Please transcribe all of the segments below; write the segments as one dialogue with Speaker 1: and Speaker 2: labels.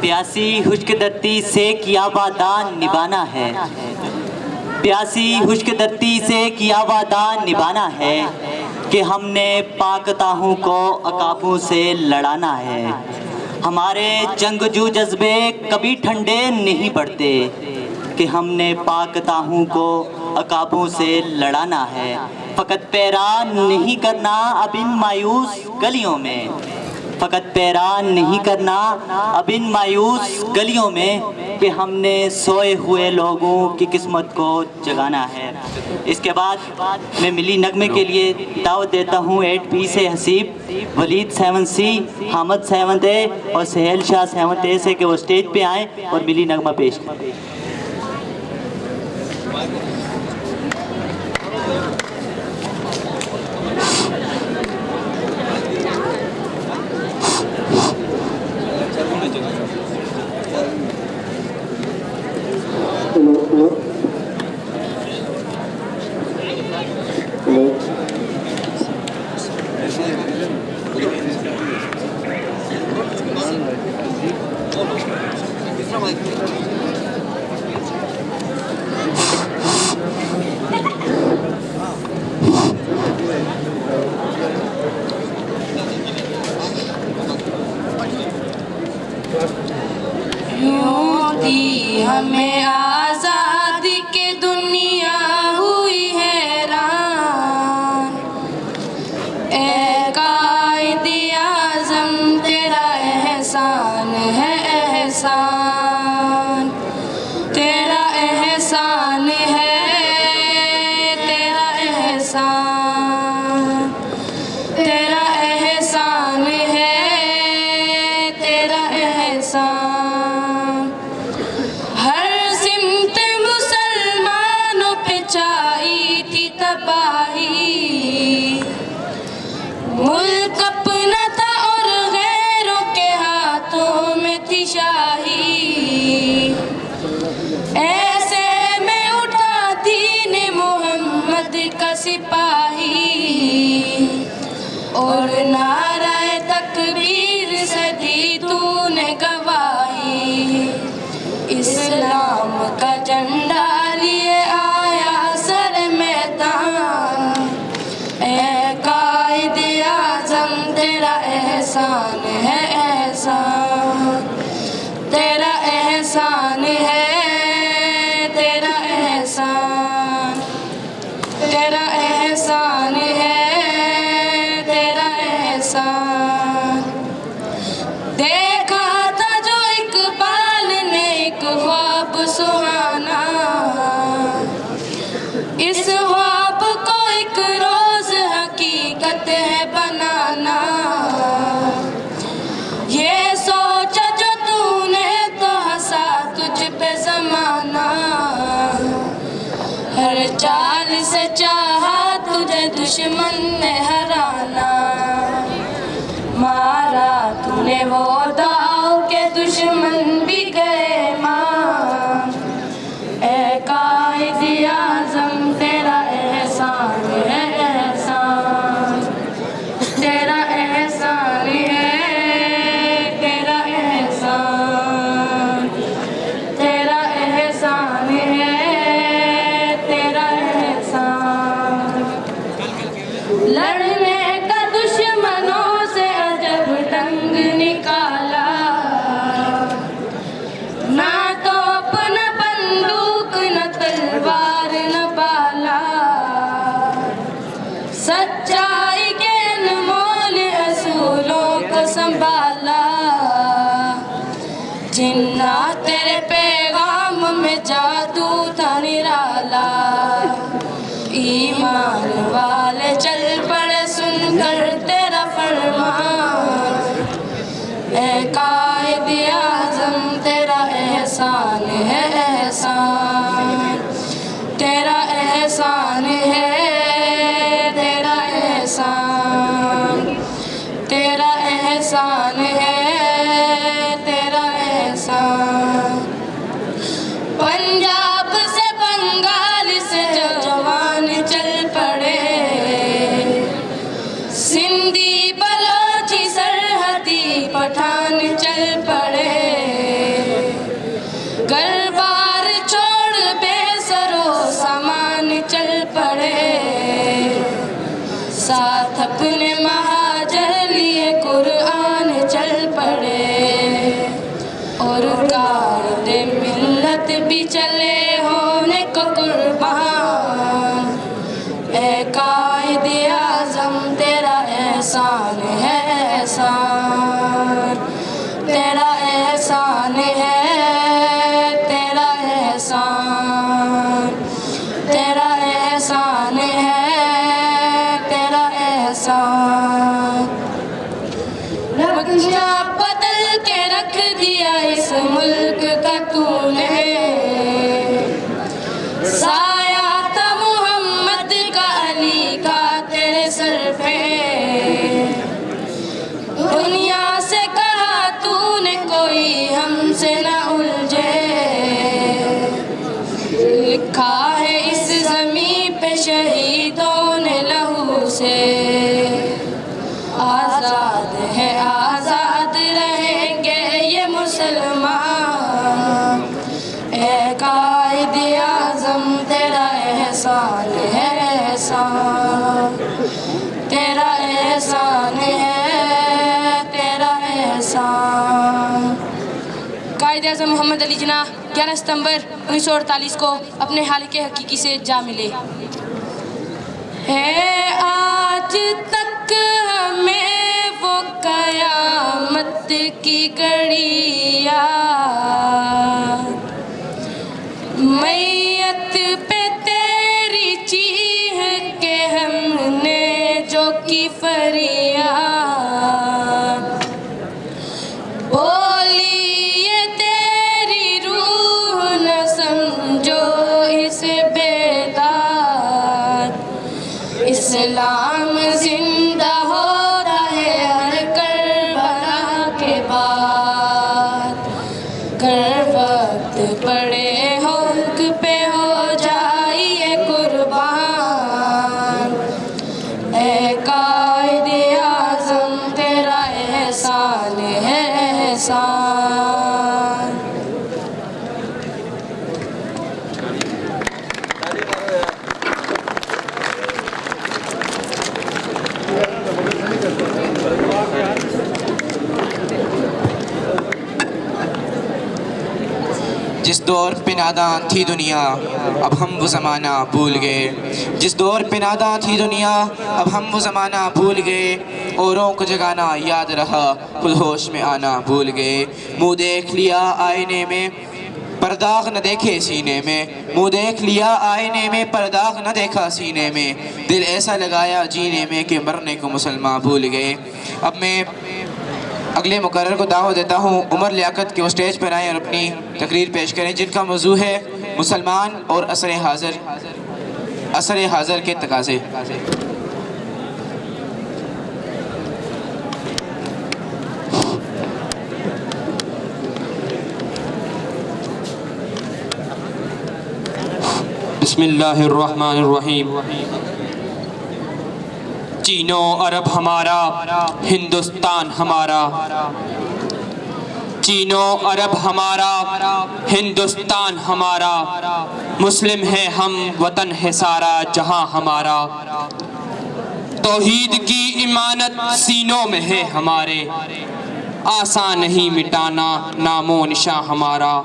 Speaker 1: प्यासी खुश्क धरती से किया वादा निभाना है, प्यासी खुश्क धरती से किया वादा निभाना है कि हमने पाक ताहू को अकाबों से लड़ाना है। हमारे जंगजू जज्बे कभी ठंडे नहीं पड़ते कि हमने पाक ताहू को अकाबों से लड़ाना है। फ़कत पैरा नहीं करना अब इन मायूस गलियों में, फ़कत पैरा नहीं करना अब इन मायूस गलियों में कि हमने सोए हुए लोगों की किस्मत को जगाना है। इसके बाद मैं मिली नगमे के लिए दावत देता हूँ 8B से हसीब, वलीद 7C, हामद 7A और सहेल शाह 7A से कि वो स्टेज पे आएँ और मिली नगमा पेश करें।
Speaker 2: यूं दी हमें आज़ादी के दुनिया हुई हैरान, ए कायदे आज़म तेरा एहसान है एहसान, तेरा एहसान है, तेरा एहसान, तेरा एहसान है, तेरा एहसान। हर सिमत मुसलमानों पे छाई थी तबाही, मुल्क अपना था और गैरों के हाथों में थी शाही। ऐसे में उठा दीन मोहम्मद का सिपाही और नाराए तकबीर से दी तूने गवाही। इस्लाम का झंडा लिए आया सर मैदान, ए कायदे आज़म तेरा एहसान है एहसान, तेरा एहसान है, तेरा एहसान, तेरा एहसान है, तेरा एहसान। देखा था जो इकबाल ने एक ख्वाब सुहाना, इस ख्वाब को एक रोज हकीकत है बनाना। ये सोचा जो तूने तो हंसा तुझ पे ज़माना, हर चाल से चाहा तुझे दुश्मन ने हराना। मारा तूने वो दाव के दुश्मन भी गए मां, ए कायदे आज़म तेरा एहसान है एहसान, तेरा एहसान है, तेरा एहसान, तेरा एहसान है, तेरा एहसान। लड़ने का दुश्मनों से अजब ढंग निकाला, ना तो अपना बंदूक न तलवार न बाला। सच्चाई के अनमोल असूलों को संभाला, जिन्ना तेरे पैगाम में जादू था निराला। ईमान वाले चल पड़े सुनकर तेरा फरमान, ए कायदे आज़म तेरा एहसान है एहसान, तेरा एहसान है, तेरा एहसान, तेरा एहसान है, तेरा एहसान। पंजाब भी चले होने को कुर्बान। ए कायदे आज़म तेरा एहसान है एहसान, तेरा एहसान है, तेरा एहसान, तेरा एहसान है, तेरा एहसान। नक्शा बदल के रख दिया इस मुल्क का तूने, साया था मोहम्मद का अली का तेरे सर पे। दुनिया से कहा तूने कोई हमसे न उलझे, लिखा है इस ज़मीं पे शहीदों ने लहू से। आज़ाद है आज़ाद रहेंगे ये मुसलमान। ए कायदे आज़म तेरा एहसान है एहसान, तेरा एहसान है, तेरा एहसान। कायदे आज़म मोहम्मद अली जिन्ना 11 सितंबर 1948 को अपने हालिक हकीकी से जा मिले। है आज तक हमें वो कयामत की घड़ी याद, मैयत पे तेरी चीख के हमने जो की फरियाद। बोली ये तेरी रूह न समझो इसे बेदाद, इस्लाम जिंदा होता है हर करबला के बाद। कर वक्त पड़े हुक्क पे हो जाइए कुर्बान। ए कायदे आज़म तेरा एहसान है एहसान।
Speaker 3: जिस दौर पे नादान थी दुनिया अब हम वो ज़माना भूल गए, जिस दौर पे नादान थी दुनिया अब हम वो ज़माना भूल गए। औरों को जगाना याद रहा खुद होश में आना भूल गए। मुँह देख लिया आईने में परदाग न देखे सीने में, मुँह देख लिया आईने में परदाग न देखा सीने में। दिल ऐसा लगाया जीने में कि मरने को मुसलमान भूल गए। अब मैं अगले मुकर्रर को दावत देता हूँ उमर लियाकत के वो स्टेज पर आएँ और अपनी तकरीर पेश करें, जिनका मौजू है मुसलमान और असर हाज़र के तकाज़े।
Speaker 4: बिस्मिल्लाहिर्रहमानिर्रहीम। चीनो अरब हमारा हिंदुस्तान हमारा, चीनो अरब हमारा हिंदुस्तान हमारा। मुस्लिम है हम वतन है सारा जहां हमारा। तौहीद की इमानत सीनों में है हमारे, आसान नहीं मिटाना नामो निशां हमारा।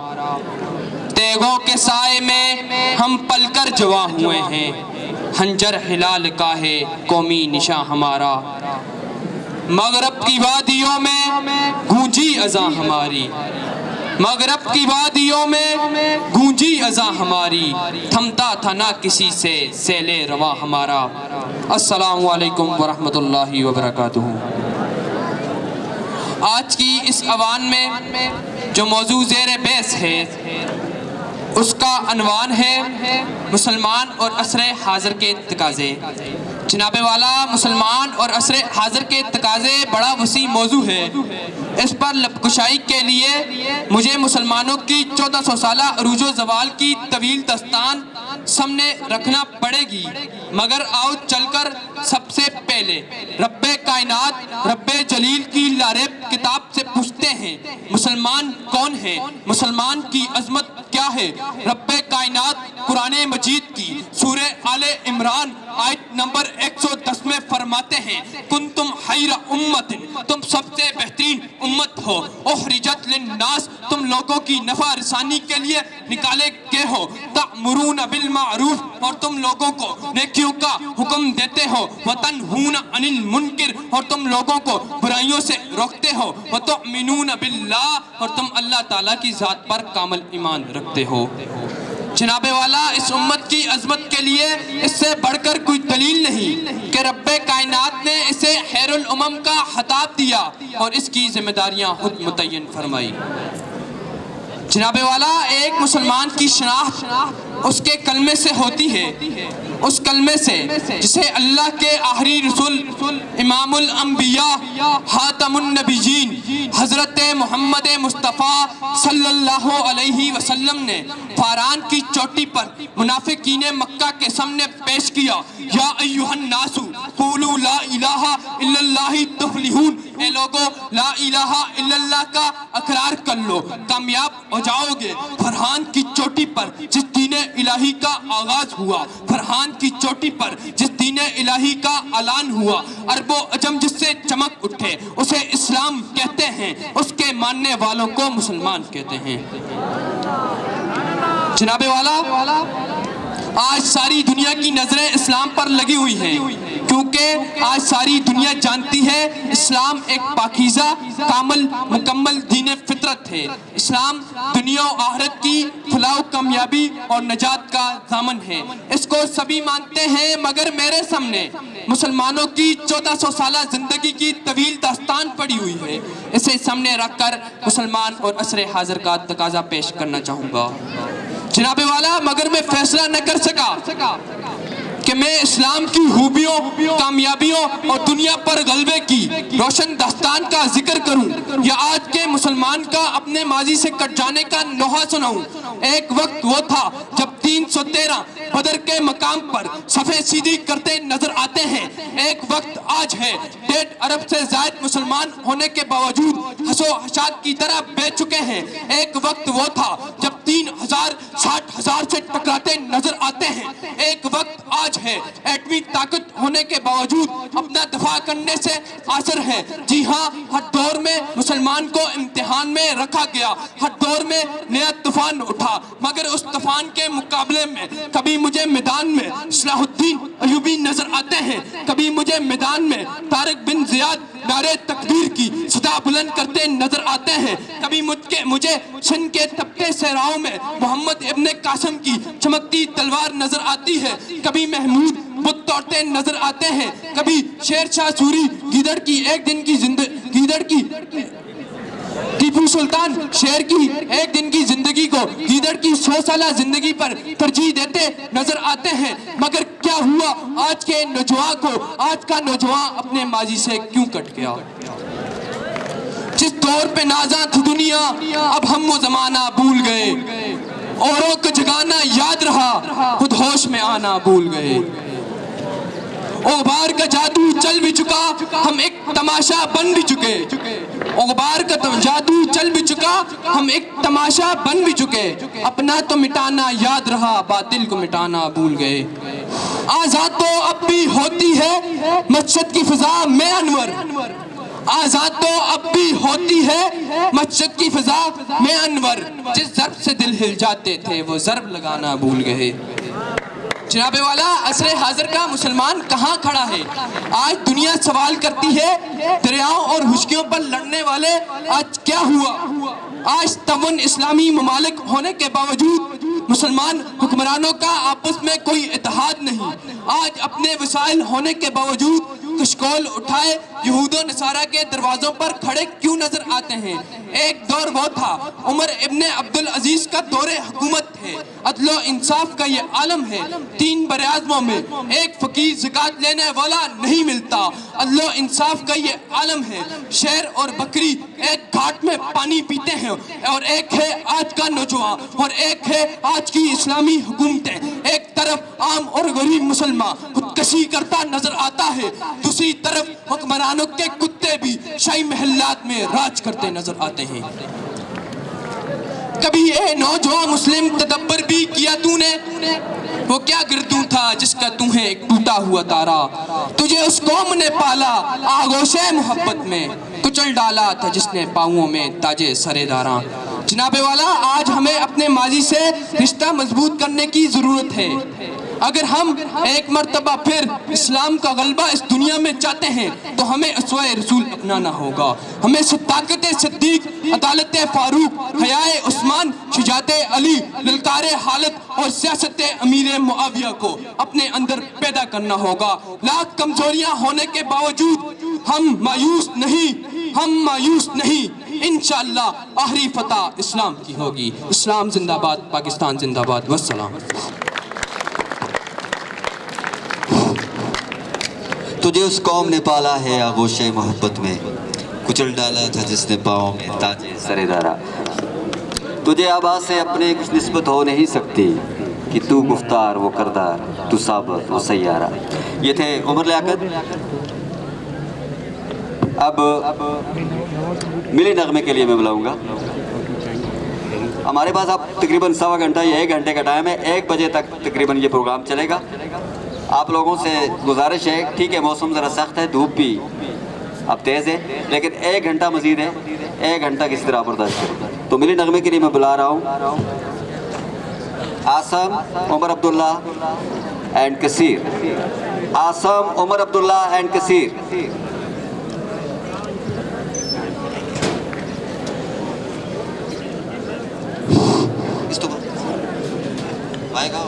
Speaker 4: तेगों के साए में हम पलकर जवा हुए हैं, हंजर हिलाल का है कौमी निशां हमारा। मगरब की वादियों में गूंजी अज़ा हमारी, मगरब की वादियों में गूंजी अज़ा हमारी। थमता था ना किसी से सेले रवा हमारा। अस्सलामु अलैकुम वरहमतुल्लाहि वबरकातुहू। आज की इस अवान में जो मौजू ज़ेर बहस है उसका अनवान है मुसलमान और असर हाज़र के तकाज़े। जनाबे वाला मुसलमान और असर हाज़र के तकाज़े बड़ा वसी मौजू है। इस पर लबकुशाई के लिए मुझे मुसलमानों की 1400 साला अरूजो ज़वाल की तवील दस्तान सामने रखना पड़ेगी, मगर आओ चलकर सबसे पहले रब्बे कायनात रब्बे जलील की लारेब किताब से पूछते हैं मुसलमान कौन है, मुसलमान की अजमत क्या है। रब्बे कायनात कुरान मजीद की सूरे आले इमरान आयत नंबर 110 में फरमाते हैं, कुंतुम खैरा उम्मतिन, तुम सबसे बेहतरीन उम्मत हो, उखरिजत लिन्नास, तुम लोगों की नफा रसानी के लिए निकाले गए हो, तअमुरून बिल मारूफ, और तुम लोगों को नेकियों का हुक्म देते हो, व तनहून अनिल मुनकिर, और तुम लोगों को बुराइयों से रोकते हो, व तुमिनून बिल्लाह, और तुम अल्लाह ताला की जात पर कामिल ईमान रखते हो। जनाबे वाला, इस उम्मत की अजमत के लिए इससे बढ़कर कोई दलील नहीं कि रब्बे कायनात ने इसे खैरुल उमम का खिताब दिया और इसकी जिम्मेदारियां खुद मुतय्यन फरमाई। जनाबे वाला, एक मुसलमान की शनाख्त उसके कलमे से होती है, उस कलमे से जिसे अल्लाह के आखिरी रसूल इमामुल अंबिया खातमुन नबीयीन हजरत मोहम्मद मुस्तफ़ा सल्लल्लाहु अलैहि वसल्लम ने फारान की चोटी पर मुनाफिकीन मक्का के सामने पेश किया, या अय्युहन नासु क़ूलू ला इलाहा इल्लल्लाहि तुफ्लिहून, ए लोगो ला इलाहा इल्लल्लाह का इकरार कर लो, कामयाब हो जाओगे। फरहान की चोटी पर जिस दीने इलाही का आगाज हुआ, फरहान की चोटी पर जिस दीने इलाही का ऐलान हुआ, अरबो अजम जिससे चमक उठे उसे इस्लाम कहते हैं, उसके मानने वालों को मुसलमान कहते हैं। जनाबे वाला, आज सारी दुनिया की नजरें इस्लाम पर लगी हुई हैं, क्योंकि आज सारी दुनिया जानती है इस्लाम एक पाकीज़ा कामिल मुकम्मल दीन फितरत है। इस्लाम दुनिया और आखिरत की फलाह कामयाबी और नजात का दामन है। इसको सभी मानते हैं, मगर मेरे सामने मुसलमानों की 1400 साल जिंदगी की तवील दास्तान पड़ी हुई है। इसे सामने रखकर मुसलमान और असरे हाजिर का तकाजा पेश करना चाहूँगा। जनाबे वाला, मगर मैं फैसला न कर सका कि मैं इस्लाम की खूबियों, कामयाबियों और दुनिया पर गलबे की रोशन दास्तान का जिक्र करूं, या आज के मुसलमान का अपने माजी से कट जाने का नोहा सुनाऊं। एक वक्त वो था जब 313 बदर के मकाम पर सफे सीधी करते नजर आते हैं। एक वक्त आज है, 1.5 अरब से ज्यादा मुसलमान होने के बावजूद हसो हशात की तरह बेच चुके हैं। एक वक्त वो था जब 3000 60,000 से टकराते नजर आते हैं। एक वक्त आज है, एटमी ताकत होने के बावजूद अपना दफा करने से आसर है। जी हाँ, हर दौर में मुसलमान को इम्तिहान में रखा गया, हर दौर में नया तूफान उठा, मगर उस तूफान के मुकाबले में कभी मुझे मैदान में सलाहुद्दीन अयूबी नजर आते हैं, कभी मुझे मैदान में तारिक बिन जियाद नारे तकबीर की सदा बुलंद करते नजर आते हैं, कभी मुझे सिंध के तपते सहराओं में मोहम्मद इब्ने कासिम की चमकती तलवार नजर आती है, कभी महमूद बुत तोड़ते नजर आते हैं, कभी शेर शाह सूरी गीदड़ की एक दिन की टीपू सुल्तान शेर की एक दिन की जिंदगी को गीदड़ की 100 साल जिंदगी पर तरजीह देते नजर आते हैं। मगर क्या हुआ आज के नौजवान को? आज का नौजवान अपने माजी से क्यों कट गया? जिस दौर पे नाजा थी दुनिया, अब हम वो जमाना भूल गए, औरों को जगाना याद रहा, खुद होश में आना भूल गए। ओबार का जादू चल भी चुका, हम एक तमाशा बन भी चुके। ओबार का जादू चल भी चुका, हम एक तमाशा बन भी चुके। अपना तो मिटाना याद रहा, बातिल को मिटाना भूल गए। आजाद तो अब भी होती है मस्जिद की फिजा में अनवर, आजाद तो अब भी होती है मस्जिद की फिजा में अनवर। जिस जर्ब से दिल हिल जाते थे वो जर्ब लगाना भूल गए। जनाबे वाला, असरे हाजिर का मुसलमान कहाँ खड़ा है? आज दुनिया सवाल करती है, दरियाओं और हुश्कियों पर लड़ने वाले आज क्या हुआ? आज तमन इस्लामी ममालिक होने के बावजूद मुसलमान हुक्मरानों का आपस में कोई इत्तेहाद नहीं। आज अपने वसाइल होने के बावजूद कशकोल उठाए यहूदो नसारा के दरवाजों पर खड़े क्यों नजर आते हैं? एक दौर वो था, उमर इब्ने अब्दुल अजीज का दौरे हुकूमत है, अदलो इंसाफ का ये आलम है। 3 बराज़मों में एक फकीर ज़कात लेने वाला नहीं मिलता, अदलो इंसाफ का ये आलम है। शेर और बकरी एक घाट में पानी पीते हैं, और एक है आज का नौजवान और एक है आज की इस्लामी हुकूमतें। एक तरफ आम और गरीब मुसलमान खुदकशी करता नजर आता है, दूसरी तरफ हुक्मरानों के कुत्ते भी शाही महल्लात में राज करते नजर आते हैं। कभी ये नौजवान मुस्लिम तदब्बर भी किया तूने वो क्या गिरदू था जिसका तू है एक टूटा हुआ तारा। तुझे उस कौम ने पाला आगोशे मोहब्बत में, कुचल डाला था जिसने पाँवों में ताजे सरेदारा। जनाबे वाला, आज हमें अपने माजी से रिश्ता मजबूत करने की ज़रूरत है। अगर हम एक मर्तबा फिर इस्लाम का गलबा इस दुनिया में चाहते हैं तो हमें अस्वाए रसूल अपनाना होगा। हमें ताकत सिद्दीक, अदालत फारूक, हयाए उस्मान, शुजाते अली, ललकारे हालत और सियासत अमीर मुआविया को अपने अंदर पैदा करना होगा। लाख कमजोरियां होने के बावजूद हम मायूस नहीं। इंशाअल्लाह आखिरी फतह इस्लाम की होगी। इस्लाम जिंदाबाद, पाकिस्तान जिंदाबाद। वस्सलाम।
Speaker 5: तुझे उस कौम ने पाला है आगोशे मोहब्बत में, कुचल डाला था जिसने पाँव में ताजे सरेदारा। तुझे आवाज़ से अपने कुछ निस्बत हो नहीं सकती कि तू गुफ्तार वो करदार, तू साबर वो सैयारा। ये थे उमर लियाकत। अब मिली नगमे के लिए मैं बुलाऊंगा। हमारे पास अब तकरीबन सवा घंटा या 1 घंटे का टाइम है। 1 बजे तक तकरीबन ये प्रोग्राम चलेगा। आप लोगों से गुजारिश है, ठीक है मौसम ज़रा सख्त है, धूप भी अब तेज़ है, लेकिन 1 घंटा मज़ीद है। 1 घंटा किस तरह बर्दाश्त करें। तो मिली नगमे के लिए मैं बुला रहा हूँ आसम, उमर अब्दुल्ला एंड कसीर। आसम, उमर अब्दुल्ला एंड कसीर। आएगा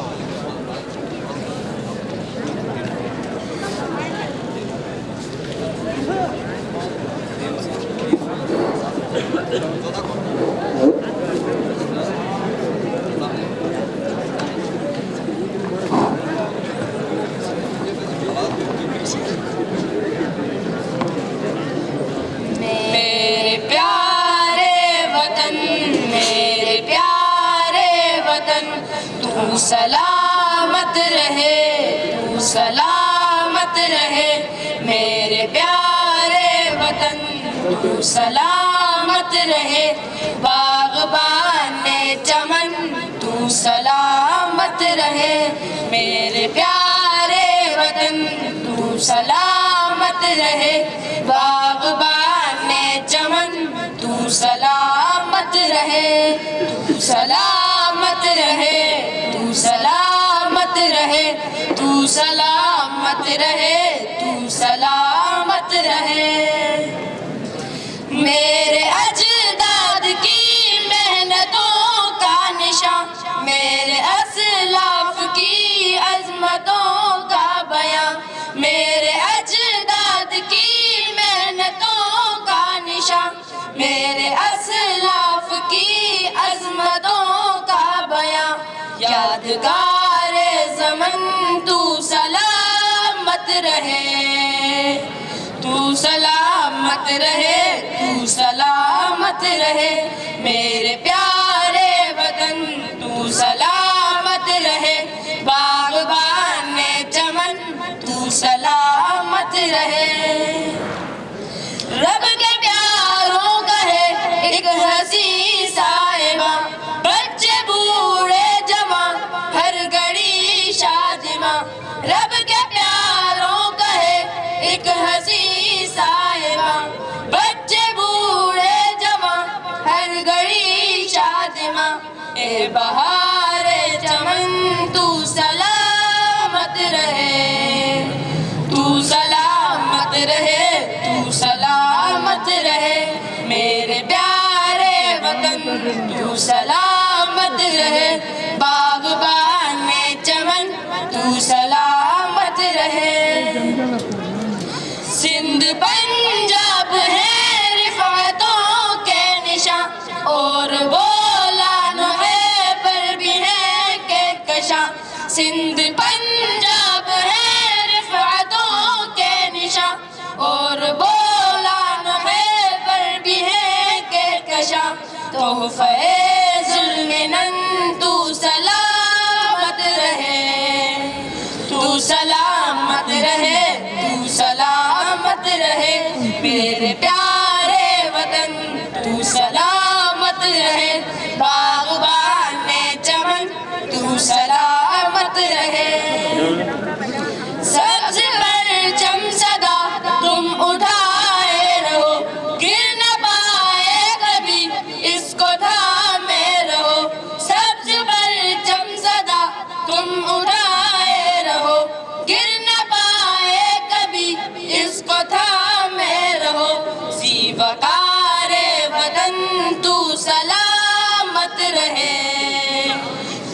Speaker 2: सलामत रहे, तू सलामत रहे मेरे प्यारे वतन, तू सलामत रहे। बाग़बान चमन तू सलामत रहे मेरे प्यारे वतन, तू सलामत रहे। बाग़बान चमन तू सलामत रहे, तू सलामत रहे, तू सलामत रहे, तू सलामत रहे, तू सलामत रहे। मेरे अजदाद की मेहनतों का निशान, मेरे असलाफ की अज़मतों का बयां, मेरे अजदाद की मेहनतों का निशान, मेरे असलाफ की अज़मतों का बयां। यादगारे ज़मन तू सलामत रहे, तू सलामत रहे, तू सलामत रहे मेरे प्यारे वतन, तू सलामत रहे। बाग़बान चमन तू सलामत रहे। रब के प्यारों का है एक हसी साहिबा, बच्चे बूढ़े जवान हर घड़ी शादिमा। रब के प्यारों का है एक हसी साहिबा, बच्चे बूढ़े जवान हर घड़ी शादिमा। ए बहारे चमन तू सलामत रहे, तू सलामत रहे, तू सलामत रहे मेरे प्यारे वतन, तू सलामत रहे। बाग़बान में चमन तू सलामत रहे। सिंध पंजाब है रिफ़ातों के निशान, और बोलान है पर भी है के कशा। सिंध पंजाब है रिफ़ातों के निशान, और बोलान है पर भी है के कशा। तोहफ़े ज़ुल्म-ए-नन तू सलामत रहे, तू सलामत रहे, तू सलामत रहे मेरे प्यारे वतन, तू सलामत रहे। बाग़बान चमन तू सलामत रहे। रहे,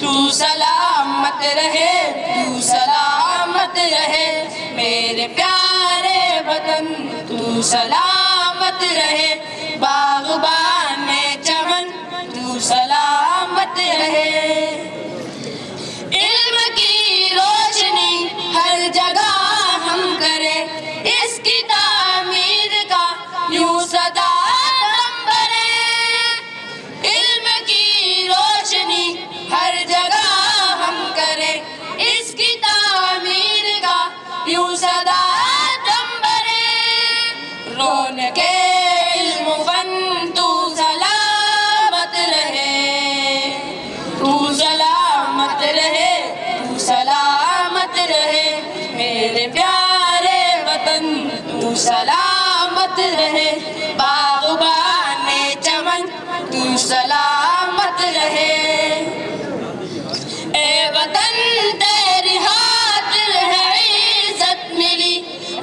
Speaker 2: तू सलामत रहे, तू सलामत रहे मेरे प्यारे वतन, तू सलामत रहे बागबान चमन, तू सलामत रहे। इल्म की रोशनी हर जगह हम करें, इसकी तामीर का यूं सदा दम भरें। इल्म की रोशनी हर जगह हम करें, इसकी तामीर का यूं सदा दम भरें। रौनके इल्म फन तू सलामत रहे, तू सलामत रहे, तू सलामत रहे मेरे प्यारे वतन, तू सलामत रहे बागबान चमन, तू सलामत रहे। ए वतन तेरी खातिर है इज्जत मिली,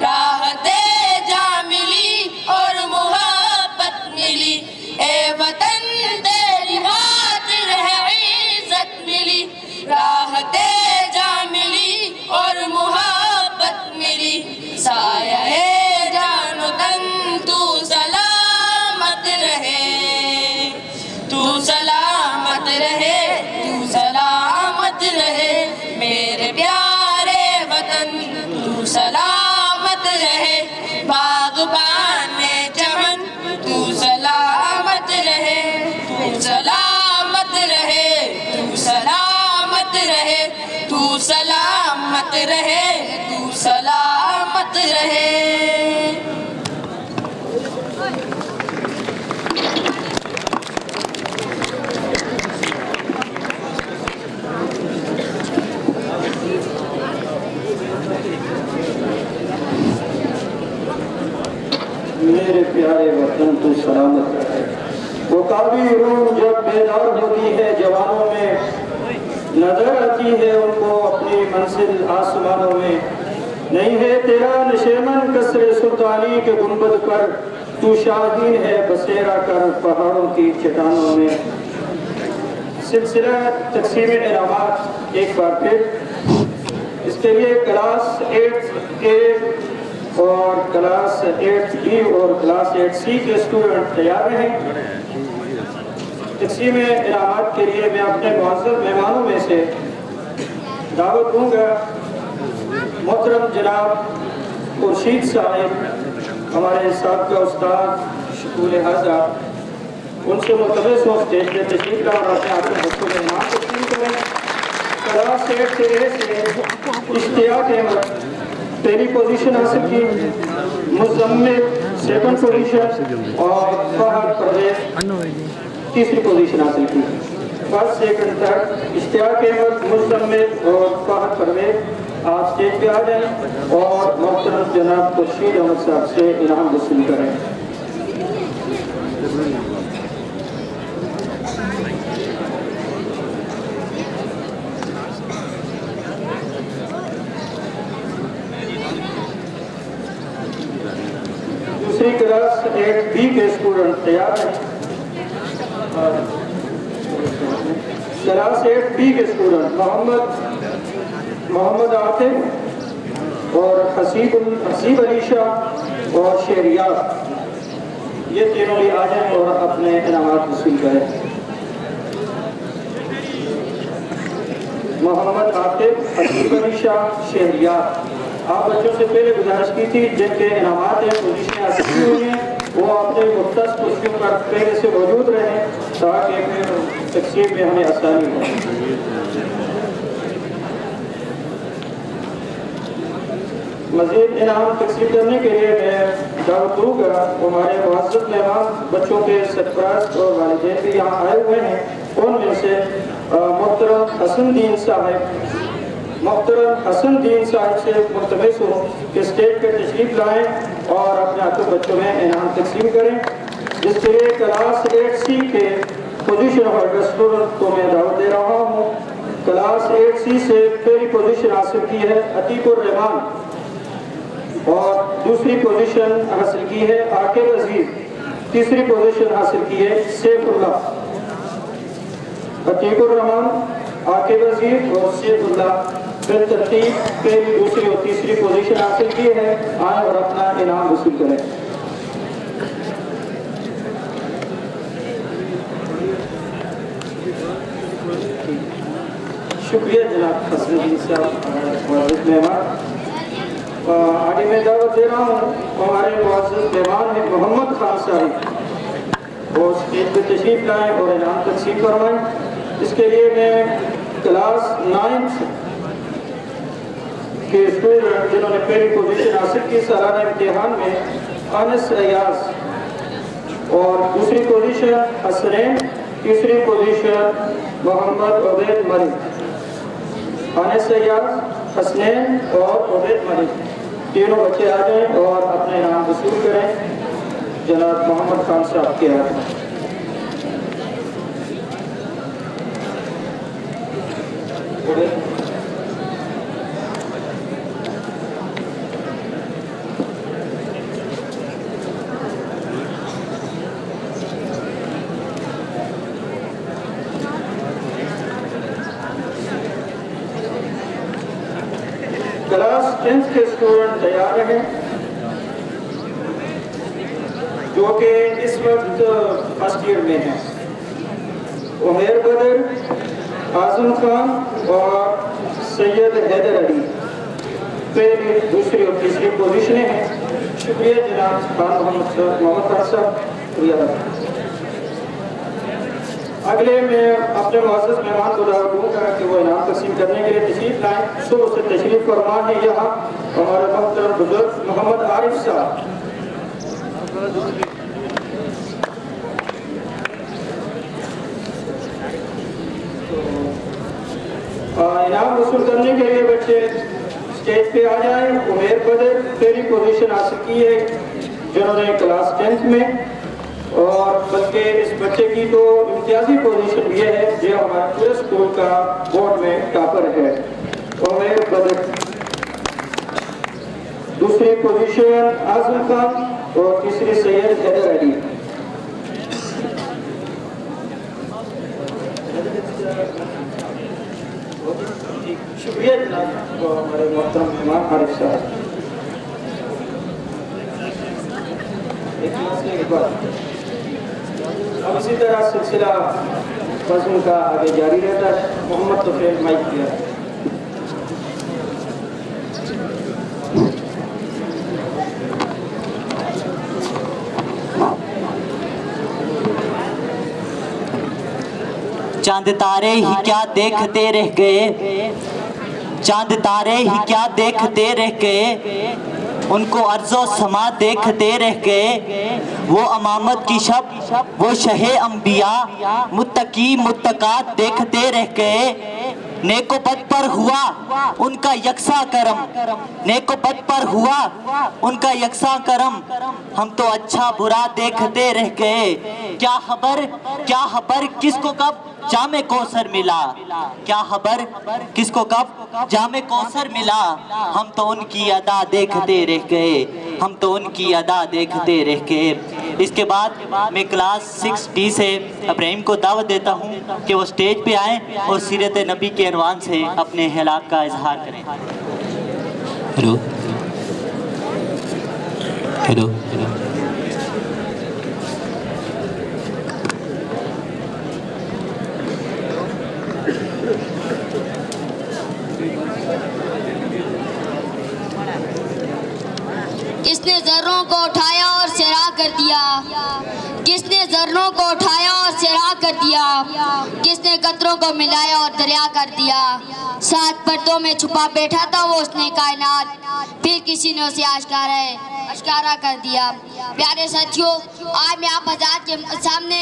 Speaker 2: राहते जा मिली और मोहब्बत मिली। ए वतन तेरी खातिर है इज्जत मिली, राहते जा मिली और मोहब्बत मिली। साया है जानो तन तू सलामत रहे, तू सलामत रहे, तू सलामत रहे मेरे प्यारे वतन, तू सलामत रहे बागबान चमन, तू सलामत रहे, तू सलामत रहे, तू सलामत रहे, तू सलामत रहे, तू सलामत रहे।
Speaker 6: मेरे प्यारे वतन तू सलामत रहे। वो काबी रूह जब बेदार होती है जवानों में, नजर आती है उनको अपनी मंजिल आसमानों में। नहीं है तेरा नशेमन कसरे सुल्तानी के गुंबद पर, तू शाहीन है बसेरा कर पहाड़ों की चट्टानों में। सिलसिला तकसीम इनामात एक बार फिर, इसके लिए क्लास 8A और क्लास 8B और क्लास 8C के स्टूडेंट तैयार रहें। तकसीम इनामात के लिए मैं अपने मुअज़्ज़ज़ मेहमानों में से दावत दूंगा मोहतरम जनाब खुर्शीद साहिब, हमारे साहब का उस्ताद शकूल हाज़ा, उनसे मुतलबिस हो स्टेज पर तशरीफ़ ला और अपने आपके बच्चों में इनाम तकसीम करें। क्लास 8A से इश्तियाक अहमद पहली पोजीशन हासिल की, मुज़म्मिल सेकंड पोजीशन और फहद परवेज़ तीसरी पोजीशन हासिल की। First second third Ishtiaq Ahmed, Muzammil और फहद परवेज़ आप स्टेज पे आ जाएं और मोहतरम जनाब खुर्शीद अहमद साहब से इनाम वसूल करें। दूसरी क्लास 8B के स्टूडेंट तैयार हैं। क्लास 8B के स्टूडेंट मोहम्मद आतिफ और हसीब अलीशा और शहरियार, ये तीनों भी आ जाएं और अपने इनामात वसूल करें। मोहम्मद आतिफ, हसीब अलीशा, शहरियार, आप बच्चों से पहले गुजारिश की थी जिनके इनामात हैं पोजीशनें हासिल की हुई हैं वो अपने मुख्तस कुर्सियों पर पहले से मौजूद रहें ताकि तकसीम में हमें आसानी हो। मज़ीद इनाम तकसीम करने के लिए मैं दावत दूँगा हमारे मुअज़्ज़ज़ मेहमान बच्चों के सरपरस्त और वालिदैन भी यहाँ आए हुए हैं। उनमें से मोहतरम हसन दीन साहब से मुल्तमस हो कि स्टेज पर तशरीफ़ लाएँ और अपने हाथों बच्चों में इनाम तकसीम करें, जिसके लिए क्लास 8C के पोजीशन होल्डर स्टूडेंट को मैं दावत दे रहा हूँ। क्लास 8C से पहली पोजीशन हासिल की है अतीकुर रहमान और दूसरी पोजीशन हासिल की है आकिब अजीज, तीसरी पोजीशन हासिल की है सैफुल्लाह। अतीकुर रहमान, आकिब अजीज और सैफुल्लाह फिर तरतीब पहली, दूसरी और तीसरी पोजीशन हासिल की है। आए और अपना इनाम वसूल करें। शुक्रिया जनाब हसन साहब, मुअज़्ज़िज़ मेहमान। आगे मैं दावत दे रहा हूँ हमारे मुअज़्ज़िज़ मेहमान हैं मोहम्मद खान साहिब, वो स्टेज पर तशरीफ लाएँ और इनाम तक़सीम करवाएँ। इसके लिए मैं क्लास 9th के स्टूडेंट जिन्होंने पहली पोजीशन हासिल की सालाना इम्तिहान में अनस अयाज और दूसरी पोजीशन हसनैन, तीसरी पोजीशन मोहम्मद उबैद मलिक। अनस अयाज, हसनैन और उबैद मलिक तीनों बच्चे आ जाएं और अपने इनाम वसूल करें जनाब मोहम्मद खान साहब के हाथ में। क्लास 10th के स्टूडेंट तैयार हैं जो कि इस वक्त फर्स्ट ईयर में हैं। उमैर बदर, आजम खान और सैयद हैदर अली पहली, दूसरी और तीसरी पोजीशनें हैं। शुक्रिया जनाब खान मोहम्मद खान साहब, शुक्रिया। अगले मैं अपने मुअज़्ज़िज़ मेहमान को दावत दूँगा कि वो इनाम तक़सीम करने के लिए तशरीफ़ लाएँ। सुबह से तशरीफ़ फरमा है यहाँ हमारे मोहतरम बुज़ुर्ग मोहम्मद आरिफ साहब। इनाम वसूल करने के लिए बच्चे स्टेज पे आ जाएं। उमैर बदर पहली पोजीशन हासिल की है जिन्होंने क्लास 10th में, और बल्कि इस बच्चे की तो इम्तियाजी पोजीशन भी है जो हमारे पूरे स्कूल का बोर्ड में टॉपर है। उमैर बदर, दूसरी पोजीशन आजम खान और तीसरी सैयद हैदर अली। शुक्रिया जनाब हमारे मोहतरम मेहमान आरिफ साहब। अब इसी तरह सिलसिला फज़ल का आगे जारी रहता है। मोहम्मद तौफीक माइक दिया।
Speaker 1: चांद तारे ही क्या देखते रह गए, चांद तारे ही क्या देखते रह गए, उनको अर्ज़ो समा देखते रह गए। वो अमामत की शब, वो शहे अंबिया, मुत्तकी मुत्तकात देखते रह गए। नेको पद पर हुआ उनका यकसा करम, नेको पद पर हुआ उनका यकसा करम। हम तो अच्छा बुरा देखते रह गए। क्या खबर किसको कब जामे कौसर मिला, क्या खबर किसको कब जामे कौसर मिला। हम तो उनकी अदा देखते रह गए, हम तो उनकी अदा देखते रह गए। इसके बाद मैं क्लास 6D से इब्राहिम को दावत देता हूँ कि वो स्टेज पे आएँ और सीरत नबी के अनवान से अपने हलाक का इजहार करें।
Speaker 7: हेलो हेलो
Speaker 8: किसने ज़र्रों को उठाया और सिरा कर दिया, किसने ज़र्रों को उठाया और सिरा कर दिया, किसने कतरों को मिलाया और दरिया कर दिया। सात पर्दों में छुपा बैठा था वो उसने कायनात, फिर किसी ने उसे आश्कारा कर दिया। प्यारे साथियों, आज मैं आप हज़रात के सामने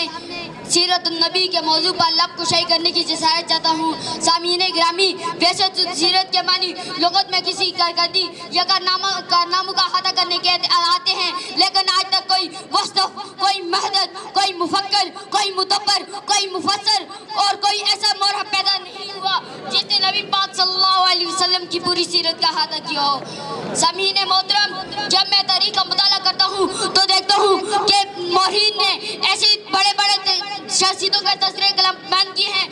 Speaker 8: सीरत नबी के मौजू पर लब कुशाई करने की जसारत चाहता हूँ। सामीन ग्रामी, वैसे तो सीरत के मानी लगत में किसी कारकर्दी या कारनामों का अहाता करने के आते हैं, लेकिन आज तक कोई वस्तुफ, कोई महदद, कोई मुफक्कर, कोई मुदब्बर, कोई मुफस्सर और कोई ऐसा मौरह पैदा नहीं हुआ जिसने नबी पाक सल्लल्लाहु अलैहि वसल्लम की पूरी सीरत का अहाता किया हो। सामीन मोहतरम, जब मैं तारीख का मुताला करता हूँ तो देखता हूँ कि मौरीन ने ऐसे बड़े बड़े शख्सियतों का तस्वीरें कलम बयान की हैं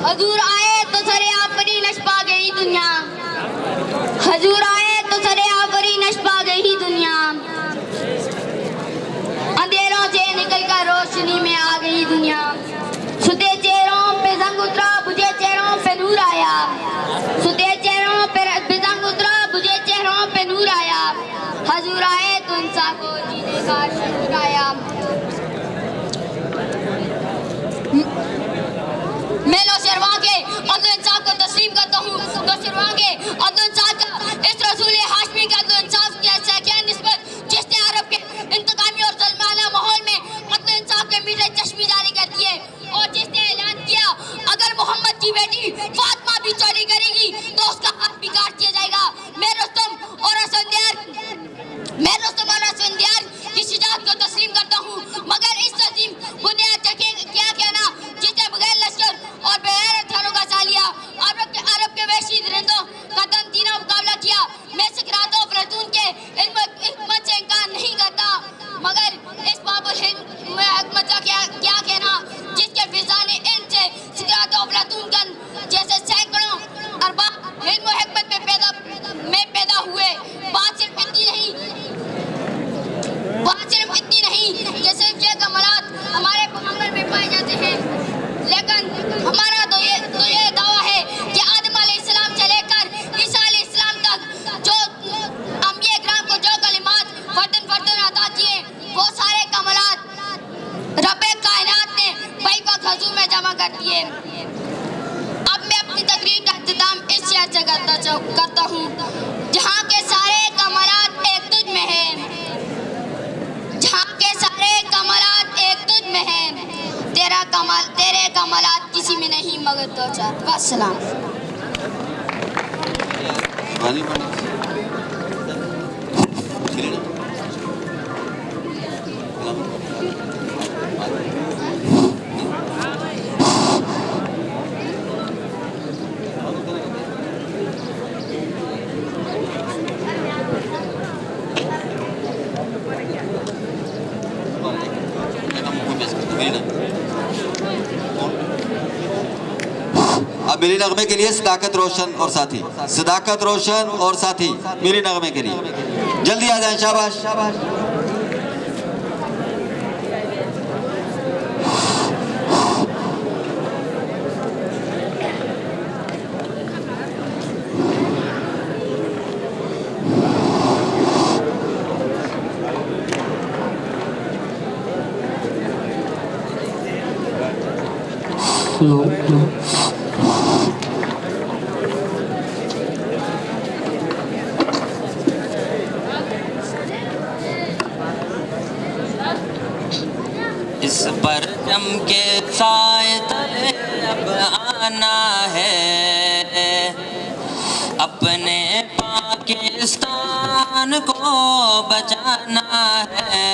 Speaker 8: हजूर आए तो सरे आफरी नशपा गई दुनिया, हजूर आए तो सरे आफरी नशपा गई दुनिया, अंधेरों से निकलकर रोशनी में आ गई दुनिया, सुते चेहरों पे जंग उतरा बुझे चेहरों पे नूर आया, सुते चेहरों पे जंग उतरा बुझे चेहरों पे नूर आया, हजूर आए तो इंसान को जीने का शऊर आया। मैं लो शर्मा के अदल इंसाफ को तस्लीम करता हूँ, तो शर्मा के अदल इंसाफ का इस रसूल हाशमी के अदल इंसाफ की ऐसा क्या निस्बत जिसने अरब के इंतकामी और ज़ल्माना माहौल में अदल इंसाफ के मीठे चश्मे जारी कर दिए और जिसने ऐलान किया अगर मोहम्मद की बेटी फातिमा भी चोरी करेगी तो उसका हाथ भी काट दिया जाएगा। मैं रुस्तम और असफंदियार की शुजाअत को तस्लीम करता हूँ, मगर इस तस्लीम बुनियाद क्या कहना जिसने बगैर लश्कर और बगैर हथियारों का सालिया अरब के वहशी दरिंदों का दमदीना मुकाबला किया। मैं सकरात और फरतून के हिकमत से इनकार नहीं करता, मगर इस बाबुल हिकमत का क्या कहना जिसके फिजा ने इनसे सकरात और फरतून जैसे सैकड़ों अरबाब हिल्म और हिकमत में पैदा हुए। बात सिर्फ इतनी नहीं जैसे ये कमालात हमारे पैगंबर में पाए जाते हैं, लेकिन हमारा तो ये दावा है कि आदम अलैहिस्सलाम से लेकर ईसा अलैहिस्सलाम तक जो अंबिया किराम को जो कलिमात फर्दन अता किए वो सारे कमालात रब्बे कायनात ने बैक वक्त हुजूर में जमा कर दिए। अब मैं अपनी तकरीर का इख्तिताम इस शेर से करता हूँ, जहाँ के सारे कमालात एक तुझ में है, जहाँ के सारे कमालात एक तुझ में है, तेरे कमालात किसी में नहीं मगर दो चार। वस्सलाम।
Speaker 5: अब मेरे नगमे के लिए सदाकत रोशन और साथी, सदाकत रोशन और साथी मेरे नगमे के लिए जल्दी आ जाएं। शाबाश।
Speaker 9: इस परचम के साए तले अब आना है, अपने पाकिस्तान को बचाना है।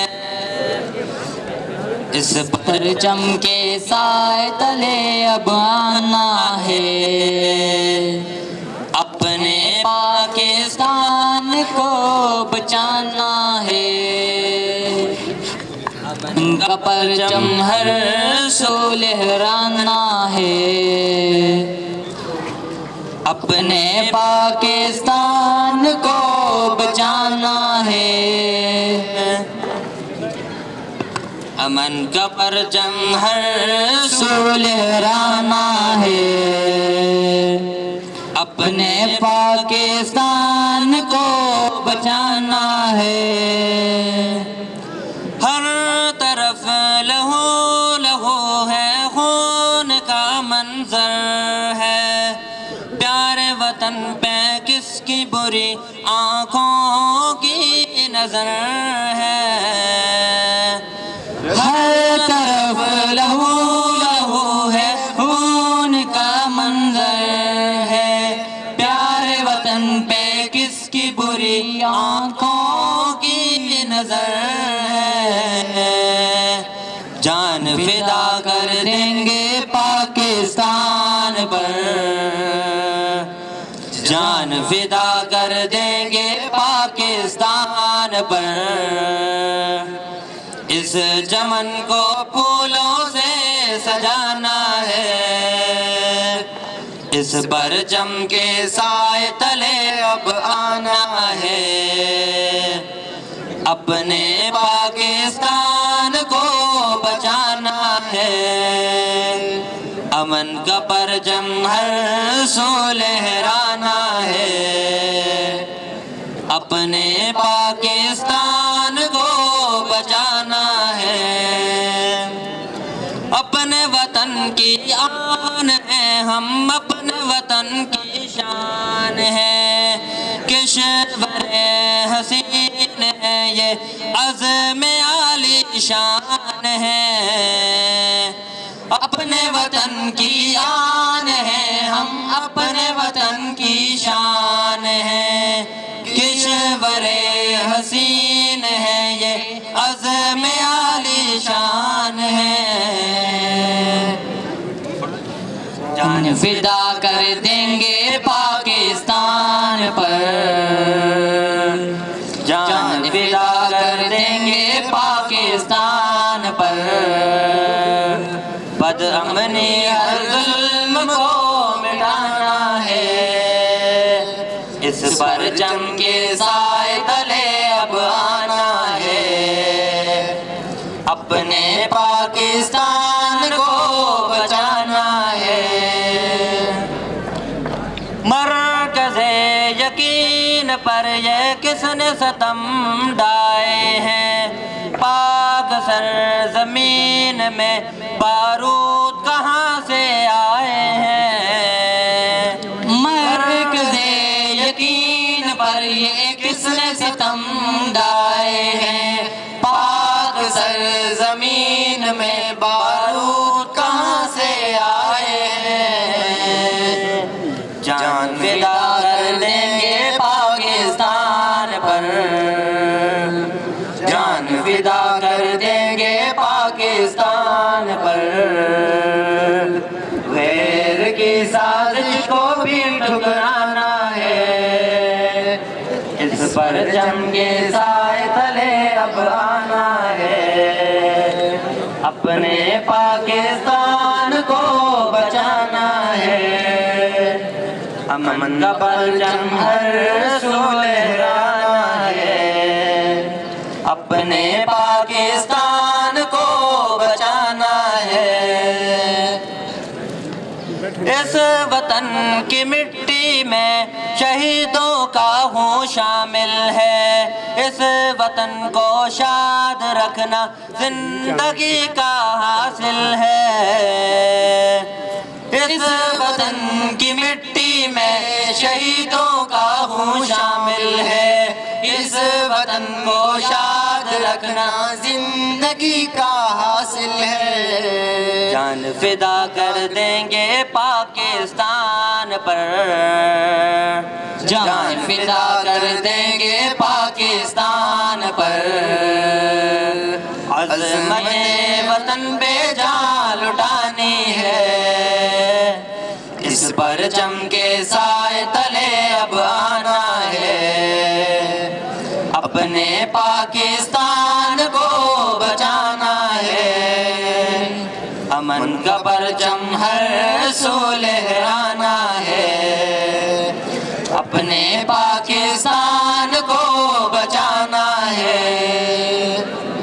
Speaker 9: इस परचम के साए तले अब आना है, अपने पाकिस्तान को बचाना है। उनका परचम हर सो लहराना है, अपने पाकिस्तान को बचाना है। अमन का परचम हर सो लहराना है, अपने पाकिस्तान को बचाना है। हर तरफ लहू लहू है, खून का मंजर है, प्यारे वतन पे किसकी बुरी आंखों की नजर है। हर तरफ लहू लहू है, खून का मंजर है, प्यारे वतन पे किसकी बुरी आंखों की नजर है। जान फिदा कर देंगे पाकिस्तान पर, जान फिदा कर देंगे पाकिस्तान पर। इस चमन को फूलों से सजाना
Speaker 3: आना है, इस परचम के साए तले अब आना है, अपने पाकिस्तान को बचाना है, अमन का परचम हर सू लहराना है, अपने पाकिस्तान को बचाना है, अपने वतन की आन है हम, अपने वतन की शान है, किश्वर हसीन है ये अज़्म आली शान है, अपने वतन की आन है हम, अपने वतन की शान है, किश्वर हसीन है ये अज़्म आली शान है,
Speaker 9: जान फिदा कर देंगे पाकिस्तान पर, जान फिदा कर देंगे पाकिस्तान पर, बदअमनी हर जुल्म को मिटाना है, इस परचम के साए तले अब आना है, अपने पाकिस्तान को बचाना है,
Speaker 3: मरकज़े यकीन पर ये किसने सतम डाए हैं, पाक सरज़मीन में बारूद कहाँ से आए हैं,
Speaker 9: मरकज़े यकीन पर ये किसने सितम डाए हैं, पाक सरज़मीन में बारूद कहाँ से आए हैं, जान फिदा कर देंगे पाकिस्तान पर, जान फिदा कर देंगे पाकिस्तान पर, गैर की साजिश को भी ठुकराना है, इस परचम के साए तले अब आना है, अपने पाकिस्तान को बचाना है, अमन का परचम हर सू लहराना है, अपने पाकिस्तान को बचाना है, इस वतन की मिट्टी में शहीदों का हूँ शामिल है, इस वतन को शाद रखना जिंदगी का हासिल है, इस वतन की मिट्टी में शहीदों का हूँ शामिल है, इस वतन को शाद रखना जिंदगी का हासिल है, जान फिदा कर देंगे पाकिस्तान पर, जान फिदा कर देंगे पाकिस्तान पर, अज़्म-ए वतन बेजान लुटानी है, इस परचम के साए तले अब आना है, अपने पाकिस्तान को बचाना है, अमन का परचम हर सू लहराना है, अपने पाकिस्तान को बचाना है,